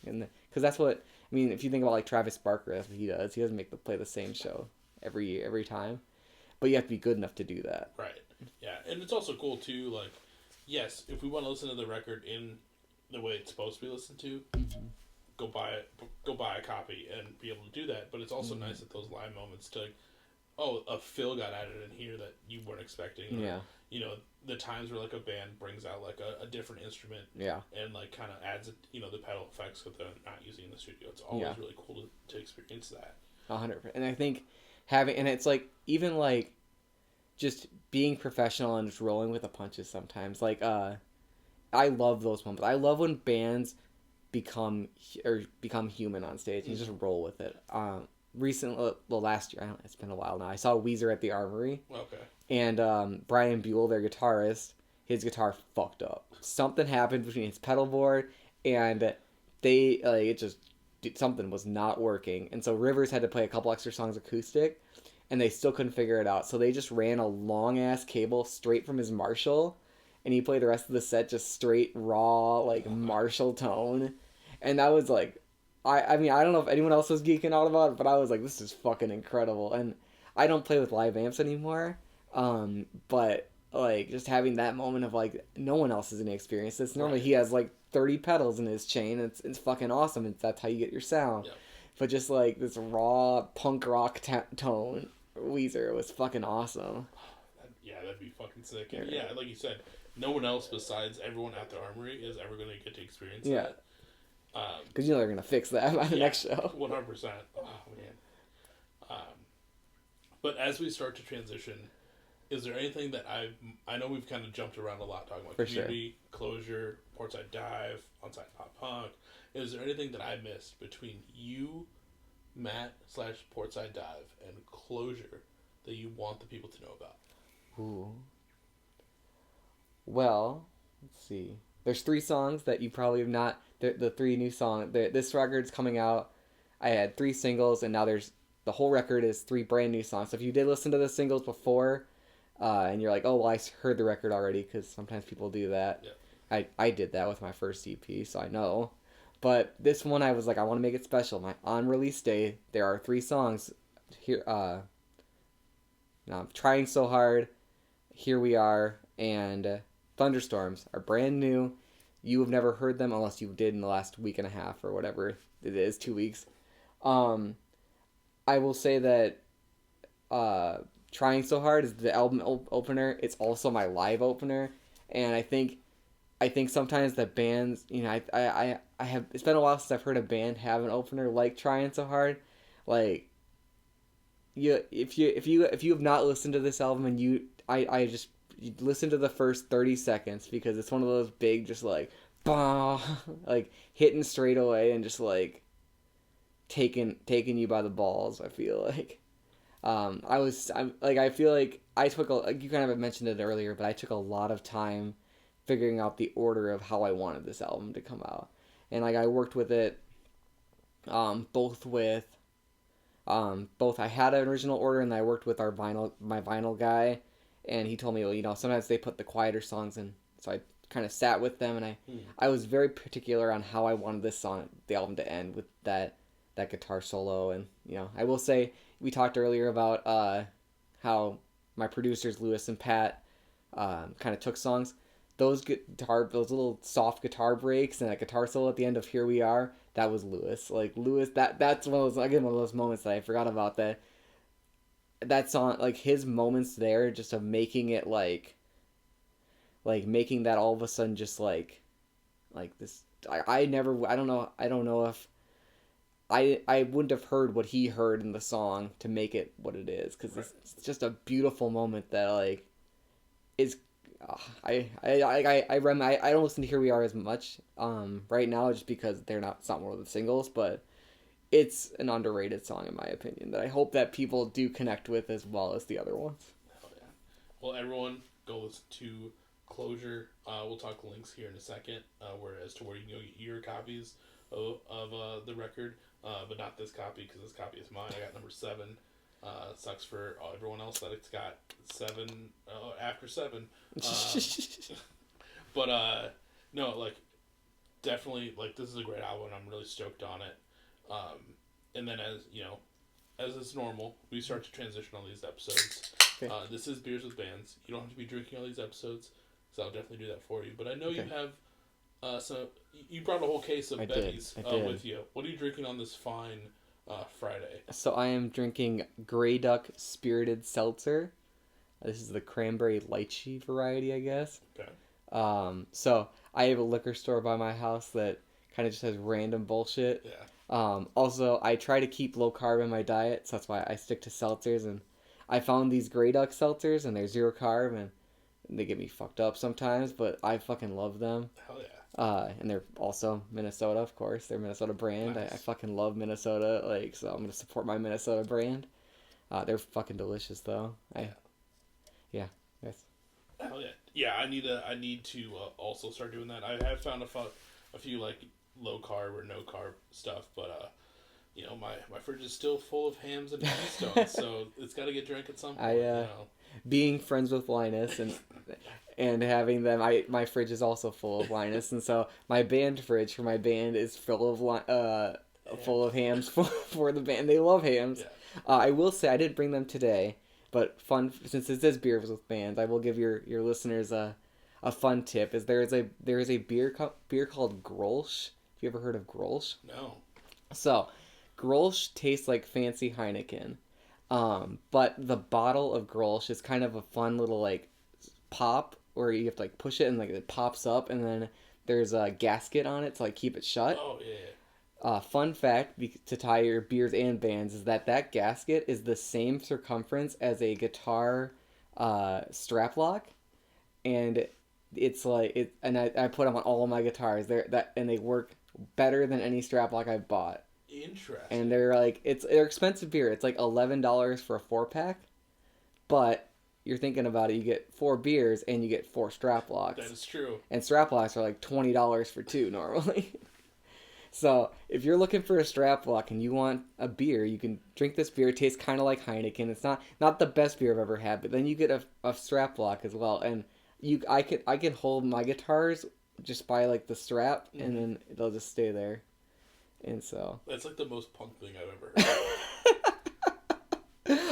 And because that's what, I mean, if you think about like Travis Barker, that's what he does. He doesn't play the same show every time, but you have to be good enough to do that. Right. Yeah, and it's also cool too. Like, yes, if we want to listen to the record in the way it's supposed to be listened to, go buy a copy and be able to do that. But it's also nice at those live moments to, like, a fill got added in here that you weren't expecting. Yeah. Or, the times where like a band brings out like a different instrument. Yeah. And like kind of adds the pedal effects that they're not using in the studio. It's always really cool to experience that. 100%. And I think and it's like even like just being professional and just rolling with the punches sometimes. Like I love those moments. I love when bands become human on stage and just roll with it. Recently, last year, it's been a while now, I saw Weezer at the Armory. Okay. And Brian Buell, their guitarist, his guitar fucked up. Something happened between his pedal board and something was not working. And so Rivers had to play a couple extra songs acoustic and they still couldn't figure it out. So they just ran a long ass cable straight from his Marshall and he played the rest of the set just straight raw like Marshall tone. And that was like, I mean, I don't know if anyone else was geeking out about it, but I was like, this is fucking incredible. And I don't play with live amps anymore, but like just having that moment of like no one else has any experience this. Normally he has like 30 pedals in his chain. It's fucking awesome. That's how you get your sound. Yep. But just like this raw punk rock tone, Weezer was fucking awesome. Yeah, that'd be fucking sick. And yeah, like you said, no one else besides everyone at the Armory is ever going to get to experience that. Because they're going to fix that by the next show. 100%. Oh, man. But as we start to transition, is there anything that I know we've kind of jumped around a lot talking about community, Closure, Portside Dive, Unsigned Pop Punk. Is there anything that I missed between you, Matt / Portside Dive, and Closure that you want the people to know about? Ooh. Well, let's see. There's 3 songs that you probably have not... The 3 new songs. This record's coming out. I had 3 singles, and now the whole record is 3 brand new songs. So if you did listen to the singles before, and you're like, oh, well, I heard the record already, because sometimes people do that. Yeah. I did that with my first EP, so I know. But this one, I was like, I want to make it special. On release day, there are 3 songs. Here, now I'm Trying So Hard, Here We Are, and Thunderstorms are brand new. You have never heard them unless you did in the last week and a half or whatever it is, 2 weeks. I will say that Trying So Hard is the album opener. It's also my live opener, and I think sometimes that bands, I have. It's been a while since I've heard a band have an opener like Trying So Hard. Like, if you have not listened to this album and I just listen to the first 30 seconds because it's one of those big, just like bah, like hitting straight away and just like taking you by the balls. I feel like. I feel like I took like you kind of mentioned it earlier, but I took a lot of time figuring out the order of how I wanted this album to come out, and like I worked with it, both I had an original order and I worked with my vinyl guy, and he told me, well, sometimes they put the quieter songs in, so I kind of sat with them and I was very particular on how I wanted the album to end with that guitar solo, and I will say. We talked earlier about how my producers Lewis and Pat kind of took songs. Those little soft guitar breaks and that guitar solo at the end of "Here We Are," that was Lewis. Like Lewis, that's one of those moments that I forgot about. That song, like his moments there, just of making it like making that all of a sudden just like this. I don't know if. I wouldn't have heard what he heard in the song to make it what it is, because it's just a beautiful moment that like is. I don't listen to "Here We Are" as much right now just because it's not one of the singles, but it's an underrated song in my opinion that I hope that people do connect with as well as the other ones. Oh yeah, well everyone go listen to Closure. We'll talk links here in a second, as to where you can go get your copies of the record. But not this copy, because this copy is mine. I got number 7. Sucks for everyone else that it's got 7 after 7. But no, like definitely, like this is a great album. I'm really stoked on it. And then as is normal, we start to transition on these episodes. Okay. This is Beers with Bands. You don't have to be drinking all these episodes, so I'll definitely do that for you. But I know you have. So you brought a whole case of Betty's with you. What are you drinking on this fine Friday? So I am drinking Grey Duck Spirited Seltzer. This is the cranberry lychee variety, I guess. Okay. So I have a liquor store by my house that kind of just has random bullshit. Yeah. Also, I try to keep low carb in my diet, so that's why I stick to seltzers. And I found these Grey Duck seltzers, and they're 0 carb, and they get me fucked up sometimes, but I fucking love them. Hell yeah. And they're also Minnesota, of course. They're Minnesota brand. Nice. I fucking love Minnesota, so I'm gonna support my Minnesota brand. They're fucking delicious, though. Yeah. Yes. Hell yeah. Yeah, I need to also start doing that. I have found a few like low carb or no carb stuff, but my fridge is still full of hams and Keystone, so it's got to get drank at some point. Being friends with Linus and having them, my fridge is also full of Linus, and so my band fridge for my band is full of hams for the band. They love hams. Yeah. I will say I didn't bring them today, but since this is Beers with Bands, I will give your listeners a fun tip. There is a beer called Grolsch. Have you ever heard of Grolsch? No. So, Grolsch tastes like fancy Heineken. But the bottle of Grolsch is kind of a fun little like pop where you have to like push it and like it pops up, and then there's a gasket on it to like keep it shut. Oh yeah. Fun fact to tie your beers and bands is that gasket is the same circumference as a guitar strap lock, and it's like it. And I put them on all of my guitars. And they work better than any strap lock I've bought. Interesting. And they're expensive beer. It's like $11 for a 4-pack, but you're thinking about it, you get 4 beers and you get 4 strap locks. That is true. And strap locks are like $20 for 2 normally. So if you're looking for a strap lock and you want a beer, you can drink this beer. It tastes kind of like Heineken. It's not the best beer I've ever had, but then you get a strap lock as well. And I can hold my guitars just by like the strap, and then they'll just stay there. And so that's like the most punk thing I've ever heard.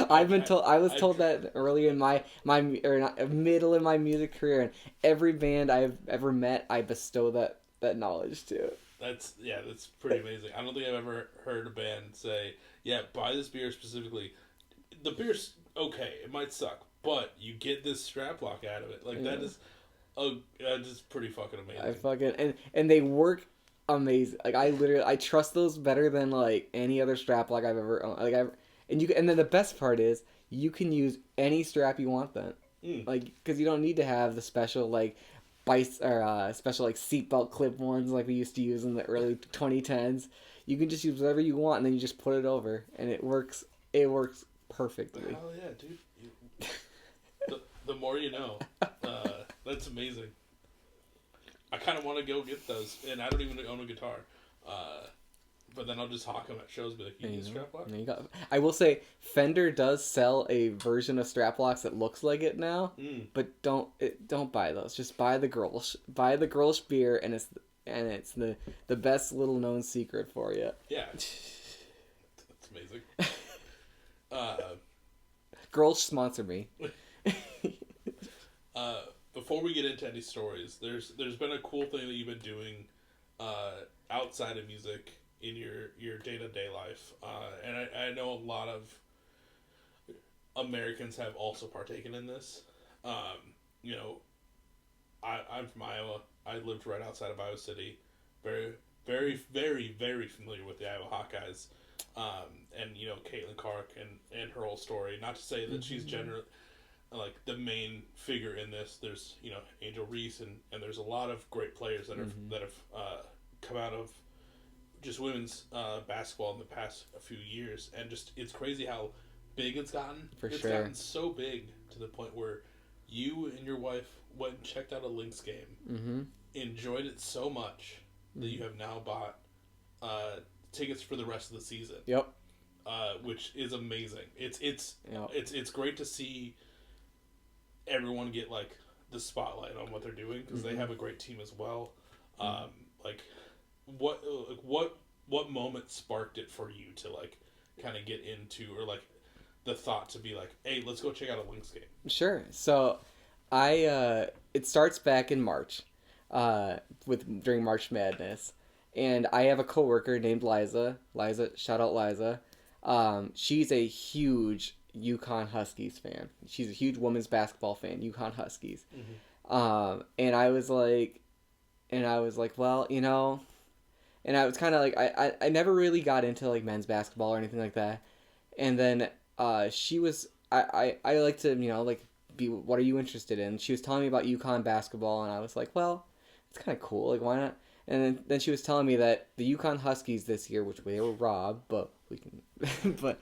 I was told that early in my middle in my music career, and every band I've ever met, I bestow that knowledge to. That's pretty amazing. I don't think I've ever heard a band say, "Yeah, buy this beer specifically. The beer's okay. It might suck, but you get this strap lock out of it." Like that is pretty fucking amazing. And they work amazing. Like I trust those better than like any other strap lock I've ever owned. And then the best part is you can use any strap you want then. Like, because you don't need to have the special like special like seatbelt clip ones like we used to use in the early 2010s. You can just use whatever you want, and then you just put it over, and it works. It works perfectly. Hell yeah, dude! The more you know. That's amazing. I kind of want to go get those, and I don't even own a guitar. But then I'll just hawk them at shows and be like, you need a strap lock? I will say, Fender does sell a version of strap locks that looks like it now, but don't buy those. Just buy the Grolsch. Buy the Grolsch beer, and it's the best little known secret for you. Yeah. That's amazing. Grolsch sponsor me. Before we get into any stories, there's been a cool thing that you've been doing outside of music in your day-to-day life. And I know a lot of Americans have also partaken in this. You know, I'm from Iowa. I lived right outside of Iowa City. Very, very, very, very familiar with the Iowa Hawkeyes. And, you know, Kaylyn Clark and her whole story. Not to say that she's generally like the main figure in this. There's, you know, Angel Reese and there's a lot of great players that have come out of just women's basketball in the past few years, and just it's crazy how big it's gotten. It's gotten so big to the point where you and your wife went and checked out a Lynx game, enjoyed it so much that you have now bought tickets for the rest of the season. Yep. Which is amazing. It's great to see everyone get like the spotlight on what they're doing because they have a great team as well. Like what moment sparked it for you to like kind of get into, or like the thought to be like, hey, let's go check out a Lynx game? Sure. So it starts back in March, during March Madness, and I have a coworker named Liza, shout out Liza. She's a huge UConn Huskies fan. She's a huge women's basketball fan, UConn Huskies. And I was like, well, you know, and I was kind of like, I never really got into like men's basketball or anything like that. And then she was, I like to, you know, like, what are you interested in? She was telling me about UConn basketball, and I was like, well, it's kind of cool, like, why not? And then she was telling me that the UConn Huskies this year, which they were robbed, but we can, but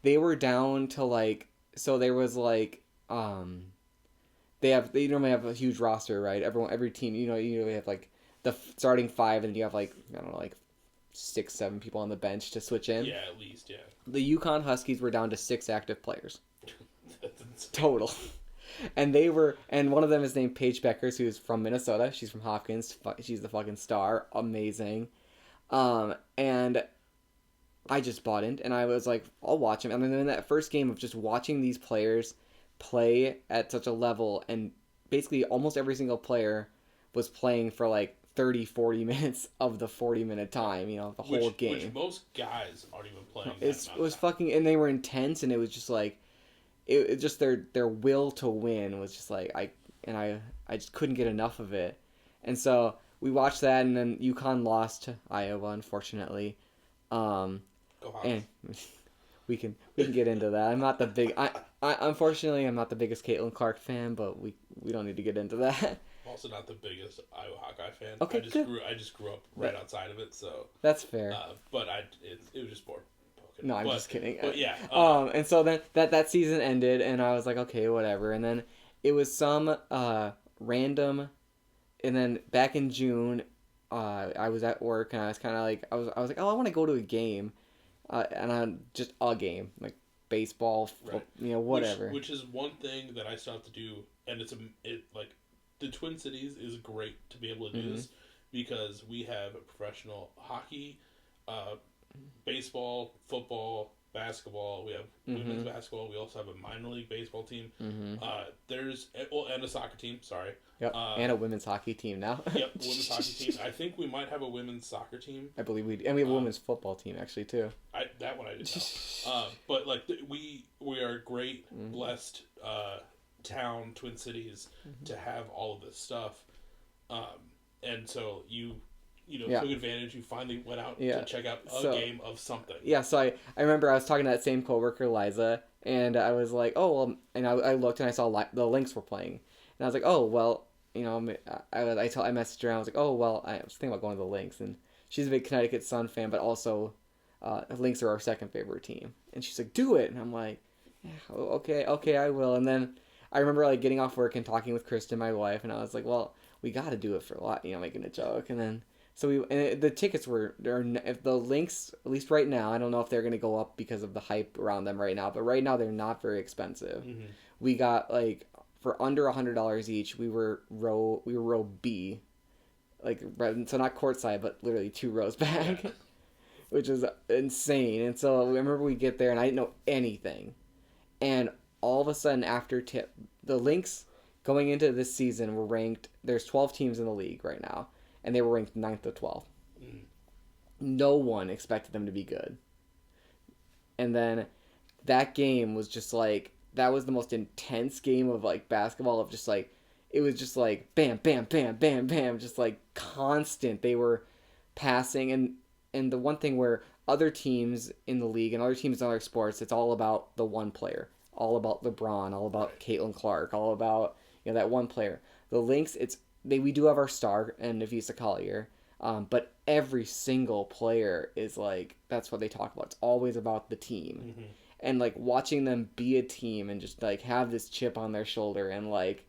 they were down to like, so there was like, they normally have a huge roster, right? Every team, you have like the starting five, and you have like, I don't know, like 6-7 people on the bench to switch in. Yeah, at least, yeah. The UConn Huskies were down to 6 active players. Total. And one of them is named Paige Beckers, who's from Minnesota. She's from Hopkins. She's the fucking star. Amazing. And I just bought in, and I was like, I'll watch them. And then in that first game of just watching these players play at such a level, and basically almost every single player was playing for like 30-40 minutes of the 40-minute time, you know, the whole game. Which most guys aren't even playing. It was fucking, and they were intense, and it was just like, it just their will to win was just like, I just couldn't get enough of it. And so we watched that, and then UConn lost to Iowa, unfortunately. And we can get into that. I'm not the big unfortunately I'm not the biggest Caitlin Clark fan, but we don't need to get into that. I'm also not the biggest Iowa Hawkeye fan. Okay, I just grew up right outside of it, so that's fair. But it was just boring. No, I'm just kidding. But yeah. And so then that season ended, and I was like, okay, whatever. And then it was some random, and then back in June, I was at work, and I was kind of like, I was like, oh, I want to go to a game, and I just a game like baseball, you know, whatever. Which is one thing that I still have to do, and like the Twin Cities is great to be able to do this because we have professional hockey, baseball, football, basketball. We have women's basketball. We also have a minor league baseball team. And a soccer team. Sorry. Yep. And a women's hockey team now. Yep, women's hockey team. I think we might have a women's soccer team. I believe we do. And we have a women's football team actually too. That one I didn't know. But like we are great, blessed town, Twin Cities, to have all of this stuff. And so you took advantage. You finally went out to check out a game of something. Yeah, so I remember I was talking to that same coworker, Liza, and I was like, oh, well, and I looked and I saw the Lynx were playing. And I was like, oh, well, I messaged her and I was like, oh, well, I was thinking about going to the Lynx, and she's a big Connecticut Sun fan, but also Lynx are our second favorite team. And she's like, do it. And I'm like, yeah, okay, I will. And then I remember like getting off work and talking with Kristen, my wife, and I was like, well, we got to do it for a lot, making a joke. And then the tickets if the Lynx, at least right now, I don't know if they're going to go up because of the hype around them right now, but right now they're not very expensive. Mm-hmm. We got like for under $100 each. We were row B, like so not courtside, but literally 2 rows back, which is insane. And so I remember we get there and I didn't know anything, and all of a sudden after the Lynx going into this season were ranked. There's 12 teams in the league right now. And they were ranked 9th or 12th. Mm. No one expected them to be good. And then that game was just like, that was the most intense game of like basketball of just like, it was just like bam, bam, bam, bam, bam, just like constant. They were passing. And the one thing where other teams in the league and other teams in other sports, it's all about the one player. All about LeBron, all about Caitlin Clark, all about, that one player. The Lynx, we do have our star and Nafisa Collier, but every single player is like, that's what they talk about. It's always about the team. Mm-hmm. And like watching them be a team and just like have this chip on their shoulder, and like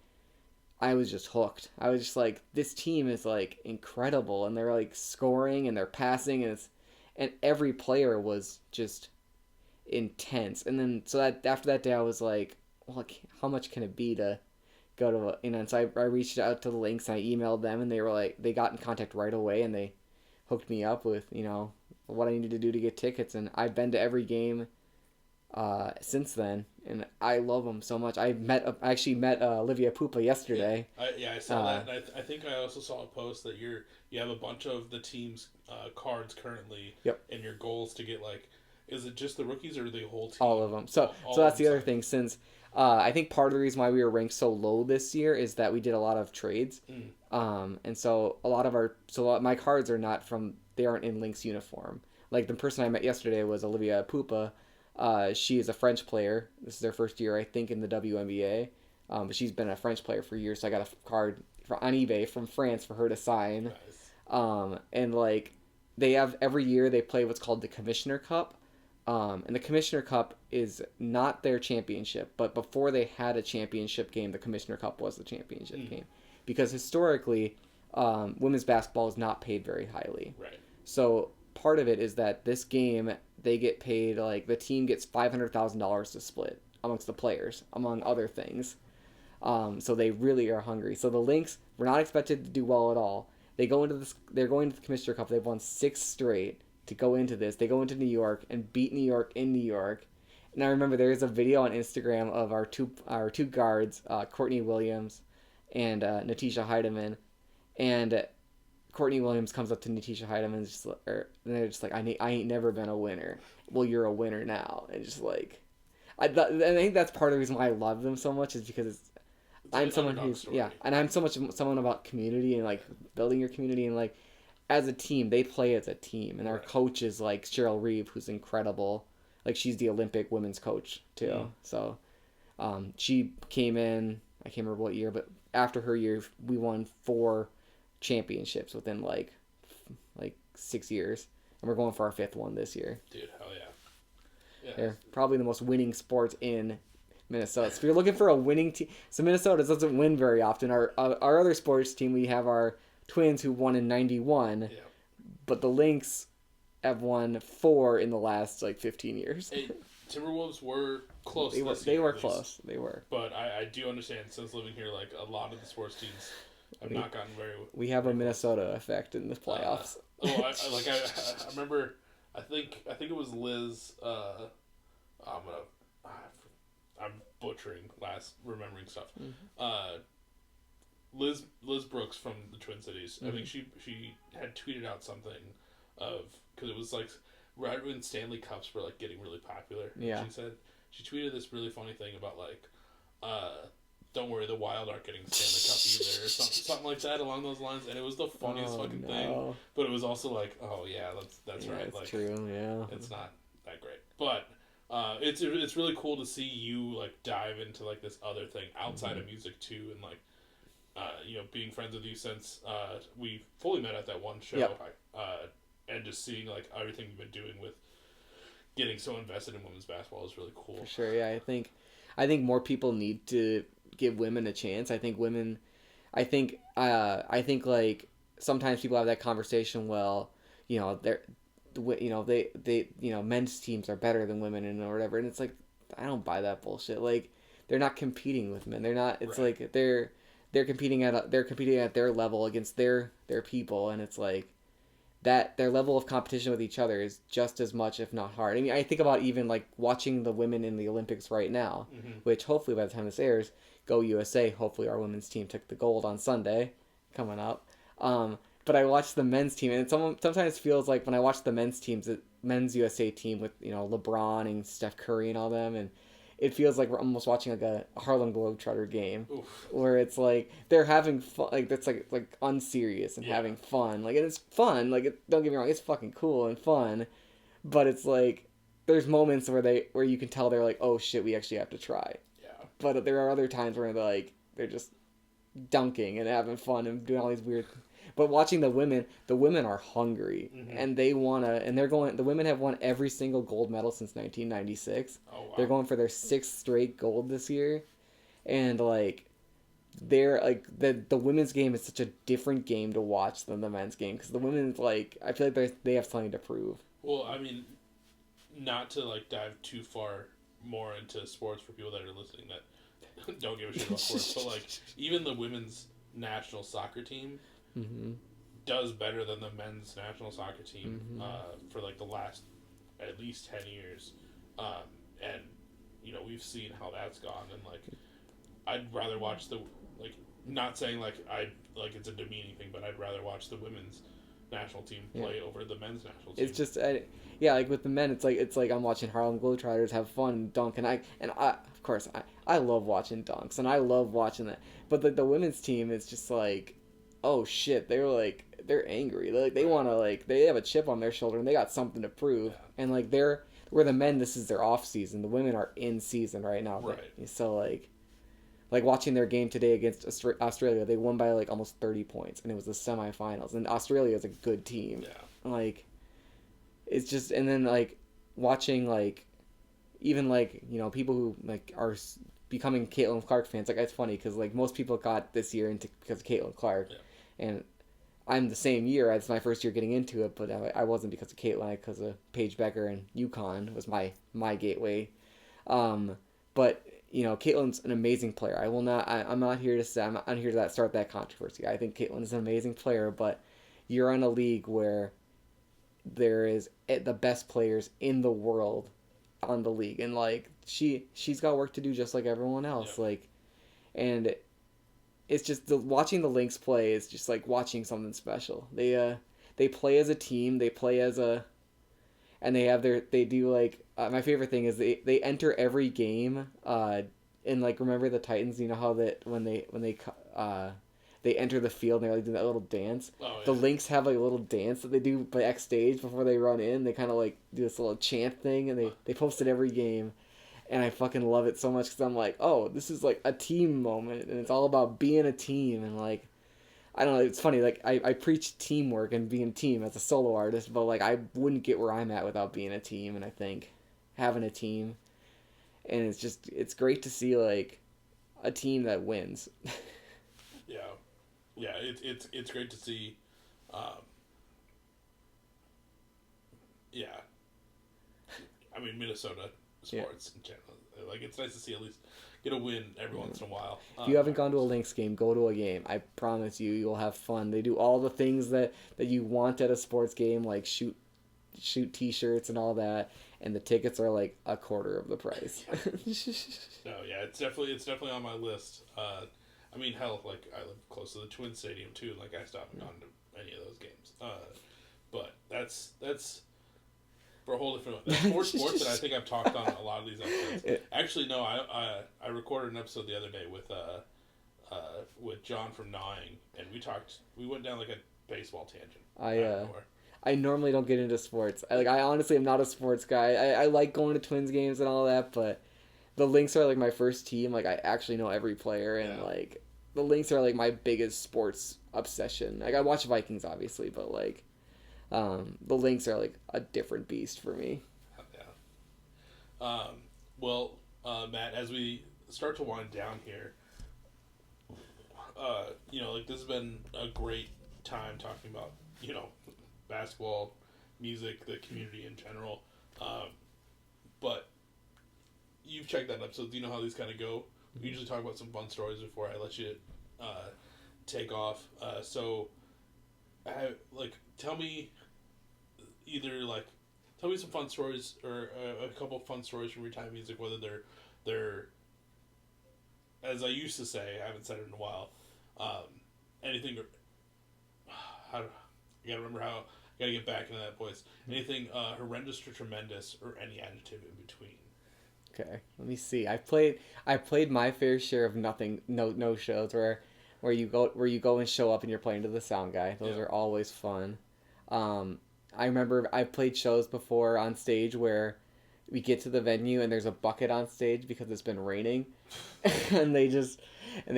I was just hooked. I was just like, this team is like incredible, and they're like scoring and they're passing, and every player was just intense. And then so that after that day I was like, well, how much can it be to go to and so I reached out to the Lynx and I emailed them, and they were like, they got in contact right away and they hooked me up with what I needed to do to get tickets, and I've been to every game since then, and I love them so much. I actually met Olivia Pupa yesterday. I saw that, and I think I also saw a post that you have a bunch of the team's cards currently. Yep. And your goals to get like, is it just the rookies or the whole team? All of them. So that's the other thing, since I think part of the reason why we were ranked so low this year is that we did a lot of trades. And so a lot of my cards they aren't in Lynx uniform. Like the person I met yesterday was Olivia Pupa. She is a French player. This is her first year, I think, in the WNBA. But she's been a French player for years, so I got a card on eBay from France for her to sign. Nice. And like they have every year they play what's called the Commissioner Cup. And the Commissioner Cup is not their championship, but before they had a championship game, the Commissioner Cup was the championship game. Because historically, women's basketball is not paid very highly. Right. So part of it is that this game, they get paid, like the team gets $500,000 to split amongst the players, among other things. So they really are hungry. So the Lynx were not expected to do well at all. They're going to the Commissioner Cup. They've won 6 straight. To go into this, they go into New York and beat New York in New York. And I remember there's a video on Instagram of our two guards, Courtney Williams and Natisha Heidemann, and Courtney Williams comes up to Natisha Heidemann and they're just like, I ain't never been a winner. Well, you're a winner now. And just like, I think that's part of the reason why I love them so much, is because I'm someone who's and I'm so much someone about community and like building your community, and like, as a team, they play as a team, and our coach is like Cheryl Reeve, who's incredible. Like, she's the Olympic women's coach too. Yeah. So, she came in. I can't remember what year, but after her year, we won 4 championships within like 6 years, and we're going for our 5th one this year. Dude, hell yeah! They're probably the most winning sport in Minnesota. So if you're looking for a winning team, so Minnesota doesn't win very often. Our other sports team, we have our Twins, who won in 91, but the Lynx have won 4 in the last 15 years. Hey, Timberwolves were close. They were close. They were. But I do understand, since living here, like, a lot of the sports teams have not gotten very. We have a Minnesota effect in the playoffs. I remember. I think it was Liz. I'm butchering remembering stuff. Mm-hmm. Liz Brooks from the Twin Cities. Mm-hmm. I think she had tweeted out something because it was like right when Stanley Cups were like getting really popular. Yeah. She tweeted this really funny thing about like, don't worry, the Wild aren't getting Stanley Cup either, or something like that along those lines. And it was the funniest thing, but it was also like, oh yeah, that's right. It's like, true. Yeah. It's not that great, but. It's really cool to see you like dive into like this other thing outside of music too, and like being friends with you since we fully met at that one show. Yep. And just seeing like everything you've been doing with getting so invested in women's basketball is really cool. For sure, yeah. I think more people need to give women a chance. I think like sometimes people have that conversation. Well, they men's teams are better than women and or whatever, and it's like I don't buy that bullshit. Like they're not competing with men. They're not. It's right. Like they're competing at their level against their people, and it's like that their level of competition with each other is just as much, if not hard. I mean, I think about even like watching the women in the Olympics right now, which hopefully by the time this airs, go USA. Hopefully our women's team took the gold on Sunday coming up. But I watched the men's team, and it sometimes feels like when I watch the men's teams, the men's USA team with LeBron and Steph Curry and all them, and it feels like we're almost watching like a Harlem Globetrotter game. Oof. Where it's like they're having fun, like that's like unserious and having fun, like and it's fun. Like don't get me wrong, it's fucking cool and fun, but it's like there's moments where you can tell they're like, oh shit, we actually have to try. Yeah. But there are other times where they're just dunking and having fun and doing all these weird. But watching the women are hungry, and they and they're going. The women have won every single gold medal since 1996. Oh, wow. They're going for their 6th straight gold this year, and like, they're like the women's game is such a different game to watch than the men's game because the women's like I feel like they have something to prove. Well, I mean, not to like dive too far more into sports for people that are listening that don't give a shit about sports, but like even the women's national soccer team. Does better than the men's national soccer team for like the last at least 10 years, and we've seen how that's gone. And like, I'd rather watch not saying like it's a demeaning thing, but I'd rather watch the women's national team play over the men's national team. It's just like with the men, it's like I'm watching Harlem Globetrotters have fun and dunk, and I of course I love watching dunks and I love watching that, but the women's team is just like. Oh shit! They're angry. They want to they have a chip on their shoulder and they got something to prove. Yeah. And like where the men, this is their off season. The women are in season right now. Right. So like watching their game today against Australia, they won by like almost 30 points, and it was the semifinals. And Australia is a good team. Yeah. Like, it's just and then like watching like even like people who like are becoming Caitlin Clark fans. Like it's funny because like most people got this year into because of Caitlin Clark. Yeah. And I'm the same year. It's my first year getting into it, but I wasn't because of Caitlin, because of Paige Becker and UConn was my gateway. But Caitlin's an amazing player. I'm not here to say I'm not here to start that controversy. I think Caitlin is an amazing player, but you're in a league where there is the best players in the world on the league, and like she's got work to do just like everyone else. Yeah. Like, and it's just watching the Lynx play is just like watching something special. They play as a team. They play as and they do like my favorite thing is they enter every game. And like remember the Titans, how that when they enter the field and they're like doing that little dance. Oh, yeah. The Lynx have like a little dance that they do backstage before they run in. They kind of like do this little chant thing, and they post it every game. And I fucking love it so much because I'm like, oh, this is like a team moment, and it's all about being a team. And like, I don't know, it's funny. Like I preach teamwork and being a team as a solo artist, but like I wouldn't get where I'm at without being a team. And I think having a team, and it's great to see like a team that wins. Yeah, it's great to see. Yeah, I mean Minnesota. Sports in general. Like it's nice to see at least get a win every once in a while. If you haven't gone to a Lynx game, go to a game. I promise you'll have fun. They do all the things that you want at a sports game, like shoot t-shirts and all that, and the tickets are like a quarter of the price. No, yeah, it's definitely on my list. I mean, hell, like I live close to the Twin Stadium too. Like I still haven't gone to any of those games. But that's for a whole different. That's more sports than I think I've talked on a lot of these episodes. Actually, no, I recorded an episode the other day with John from Gnawing, and we went down like a baseball tangent. I normally don't get into sports. I honestly am not a sports guy. I like going to Twins games and all that, but the Lynx are like my first team. Like I actually know every player, and like the Lynx are like my biggest sports obsession. Like I watch Vikings obviously, but like the Lynx are like a different beast for me. Yeah. Well, Matt, as we start to wind down here, like this has been a great time talking about, basketball, music, the community in general. But you've checked that episode. Do you know how these kind of go? We usually talk about some fun stories before I let you take off. Tell me some fun stories or a couple of fun stories from your time in music, whether they're as I used to say, I haven't said it in a while. Anything. I gotta remember how. I gotta get back into that voice. Anything horrendous or tremendous, or any adjective in between. Okay, let me see. I played my fair share of no shows where you go and show up and you're playing to the sound guy. Those are always fun. I remember I played shows before on stage where we get to the venue and there's a bucket on stage because it's been raining, and they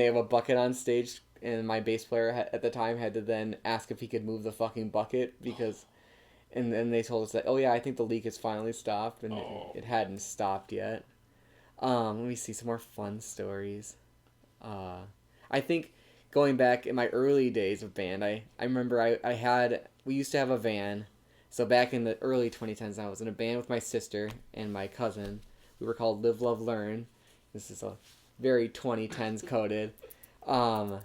have a bucket on stage, and my bass player at the time had to then ask if he could move the fucking bucket because, and then they told us that, oh yeah, I think the leak has finally stopped, and it hadn't stopped yet. Let me see some more fun stories. I think going back in my early days of band, I remember we used to have a van. So back in the early 2010s, I was in a band with my sister and my cousin. We were called Live, Love, Learn. This is a very 2010s coded. I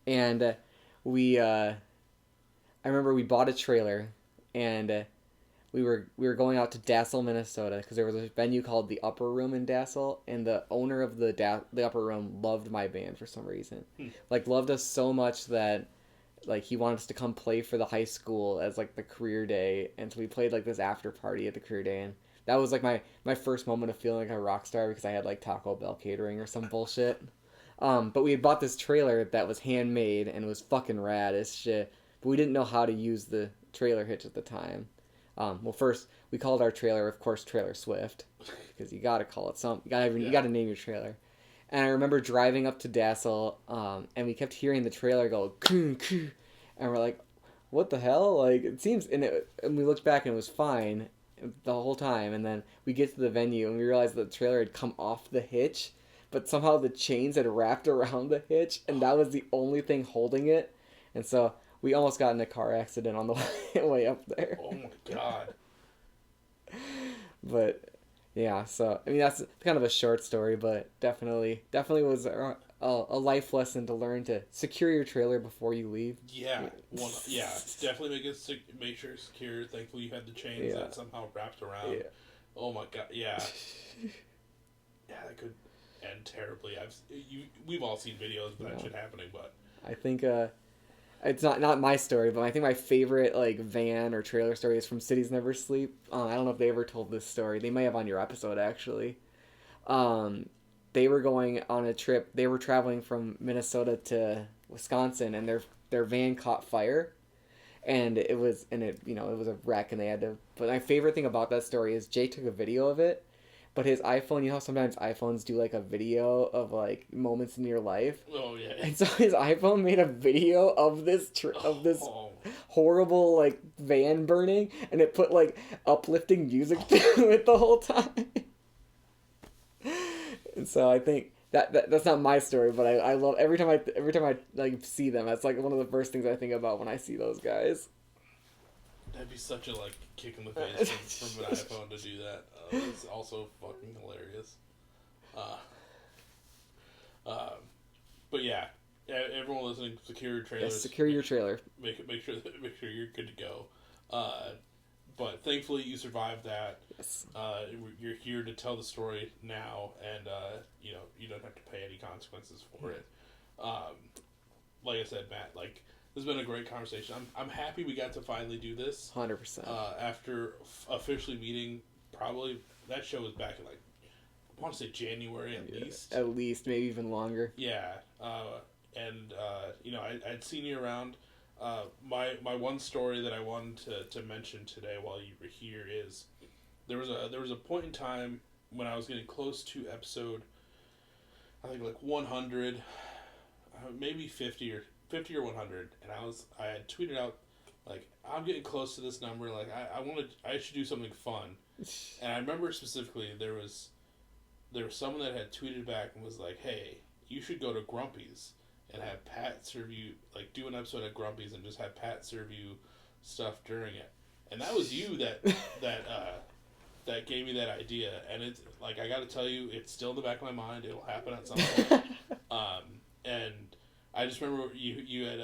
remember we bought a trailer, and we were going out to Dassel, Minnesota, because there was a venue called the Upper Room in Dassel, and the owner of the Upper Room loved my band for some reason. Like, loved us so much that like he wanted us to come play for the high school as like the career day, and so we played like this after party at the career day, and that was like my first moment of feeling like a rock star because I had like Taco Bell catering or some bullshit. But we had bought this trailer that was handmade and it was fucking rad as shit, but we didn't know how to use the trailer hitch at the time. Well, first we called our trailer, of course, Trailer Swift, because you gotta call it you gotta name your trailer. And I remember driving up to Dassel, and we kept hearing the trailer go, "Koo, koo," and we're like, what the hell? Like, it seems, and we looked back and it was fine the whole time, and then we get to the venue and we realized that the trailer had come off the hitch, but somehow the chains had wrapped around the hitch, and that was the only thing holding it, and so we almost got in a car accident on the way up there. Oh my god. But yeah, so I mean that's kind of a short story, but definitely was a life lesson to learn to secure your trailer before you leave. Yeah, definitely make sure it's secure. Thankfully, you had the chains that somehow wrapped around. Yeah. Oh my god, yeah. Yeah, that could end terribly. We've all seen videos of that shit happening, but I think it's not my story, but I think my favorite like van or trailer story is from Cities Never Sleep. I don't know if they ever told this story. They may have on your episode actually. They were going on a trip. They were traveling from Minnesota to Wisconsin, and their van caught fire, and it was a wreck, and they had to. But my favorite thing about that story is Jay took a video of it. But his iPhone, how sometimes iPhones do like a video of like moments in your life. Oh yeah. And so his iPhone made a video of this horrible like van burning, and it put like uplifting music to it the whole time. And so I think that's not my story, but I love every time I like see them. That's like one of the first things I think about when I see those guys. That'd be such a like kick in the face from an iPhone to do that. It's also fucking hilarious. But yeah, everyone listening, secure your trailer. Yes, secure your trailer. Make sure you're good to go. But thankfully you survived that. Yes. You're here to tell the story now, and you don't have to pay any consequences for it. Like I said, Matt, like. This has been a great conversation. I'm happy we got to finally do this. 100%. After officially meeting, probably that show was back in like I want to say January at least. At least, maybe even longer. Yeah, I'd seen you around. My one story that I wanted to mention today while you were here is there was a point in time when I was getting close to episode, I think like 100. maybe 50 or 100, and I had tweeted out like, I'm getting close to this number. Like I should do something fun. And I remember specifically there was someone that had tweeted back and was like, hey, you should go to Grumpy's and have Pat serve you, like, do an episode at Grumpy's and just have Pat serve you stuff during it. And that was you that gave me that idea. And it's like, I got to tell you, it's still in the back of my mind. It'll happen at some point. And I just remember you had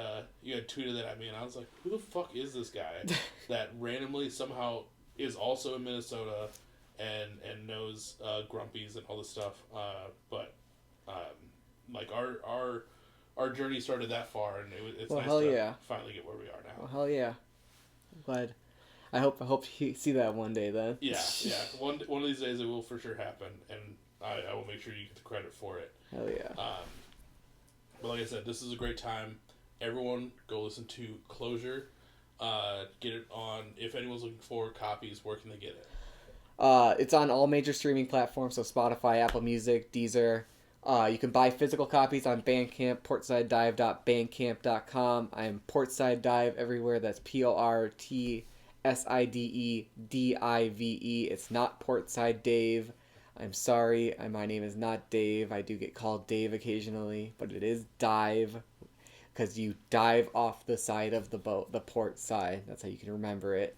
tweeted that at me, and I was like, who the fuck is this guy that randomly somehow is also in Minnesota and knows Grumpy's and all this stuff. But like our journey started that far, and it's nice to finally get where we are now. Well, hell yeah! I'm glad. I hope you see that one day then. Yeah. One of these days it will for sure happen, and I will make sure you get the credit for it. Hell yeah! But like I said, this is a great time. Everyone go listen to Closure. Get it on. If anyone's looking for copies, where can they get it? It's on all major streaming platforms, so Spotify, Apple Music, Deezer. You can buy physical copies on Bandcamp, portsideDive.bandcamp.com. I'm Portside Dive everywhere. That's PortSideDive. It's not Portside Dave. I'm sorry, my name is not Dave. I do get called Dave occasionally, but it is Dive, because you dive off the side of the boat, the port side. That's how you can remember it.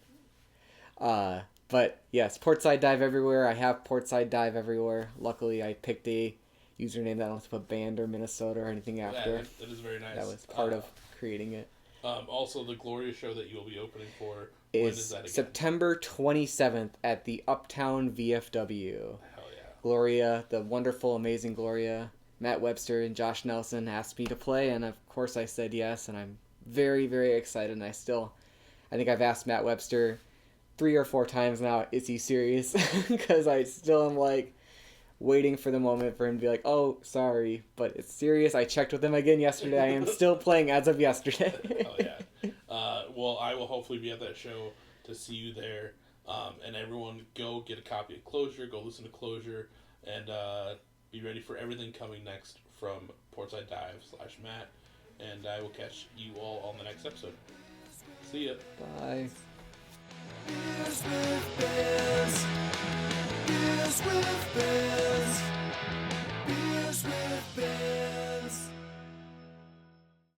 But yes, Portside Dive everywhere. I have Portside Dive everywhere. Luckily, I picked a username that I don't have to put band or Minnesota or anything after. Yeah, that is very nice. That was part of creating it. Also, the Gloria show that you'll be opening for is September 27th at the Uptown VFW. Hell yeah. Gloria, the wonderful, amazing Gloria, Matt Webster and Josh Nelson asked me to play, and of course I said yes, and I'm very, very excited. And I think I've asked Matt Webster 3 or 4 times now, is he serious? Because I still am like waiting for the moment for him to be like, oh, sorry, but it's serious. I checked with him again yesterday. I am still playing as of yesterday. Oh yeah. Well, I will hopefully be at that show to see you there. And everyone go get a copy of Closure, go listen to Closure, and be ready for everything coming next from Portside Dive / Matt. And I will catch you all on the next episode. See ya. Bye. Beers with Biz.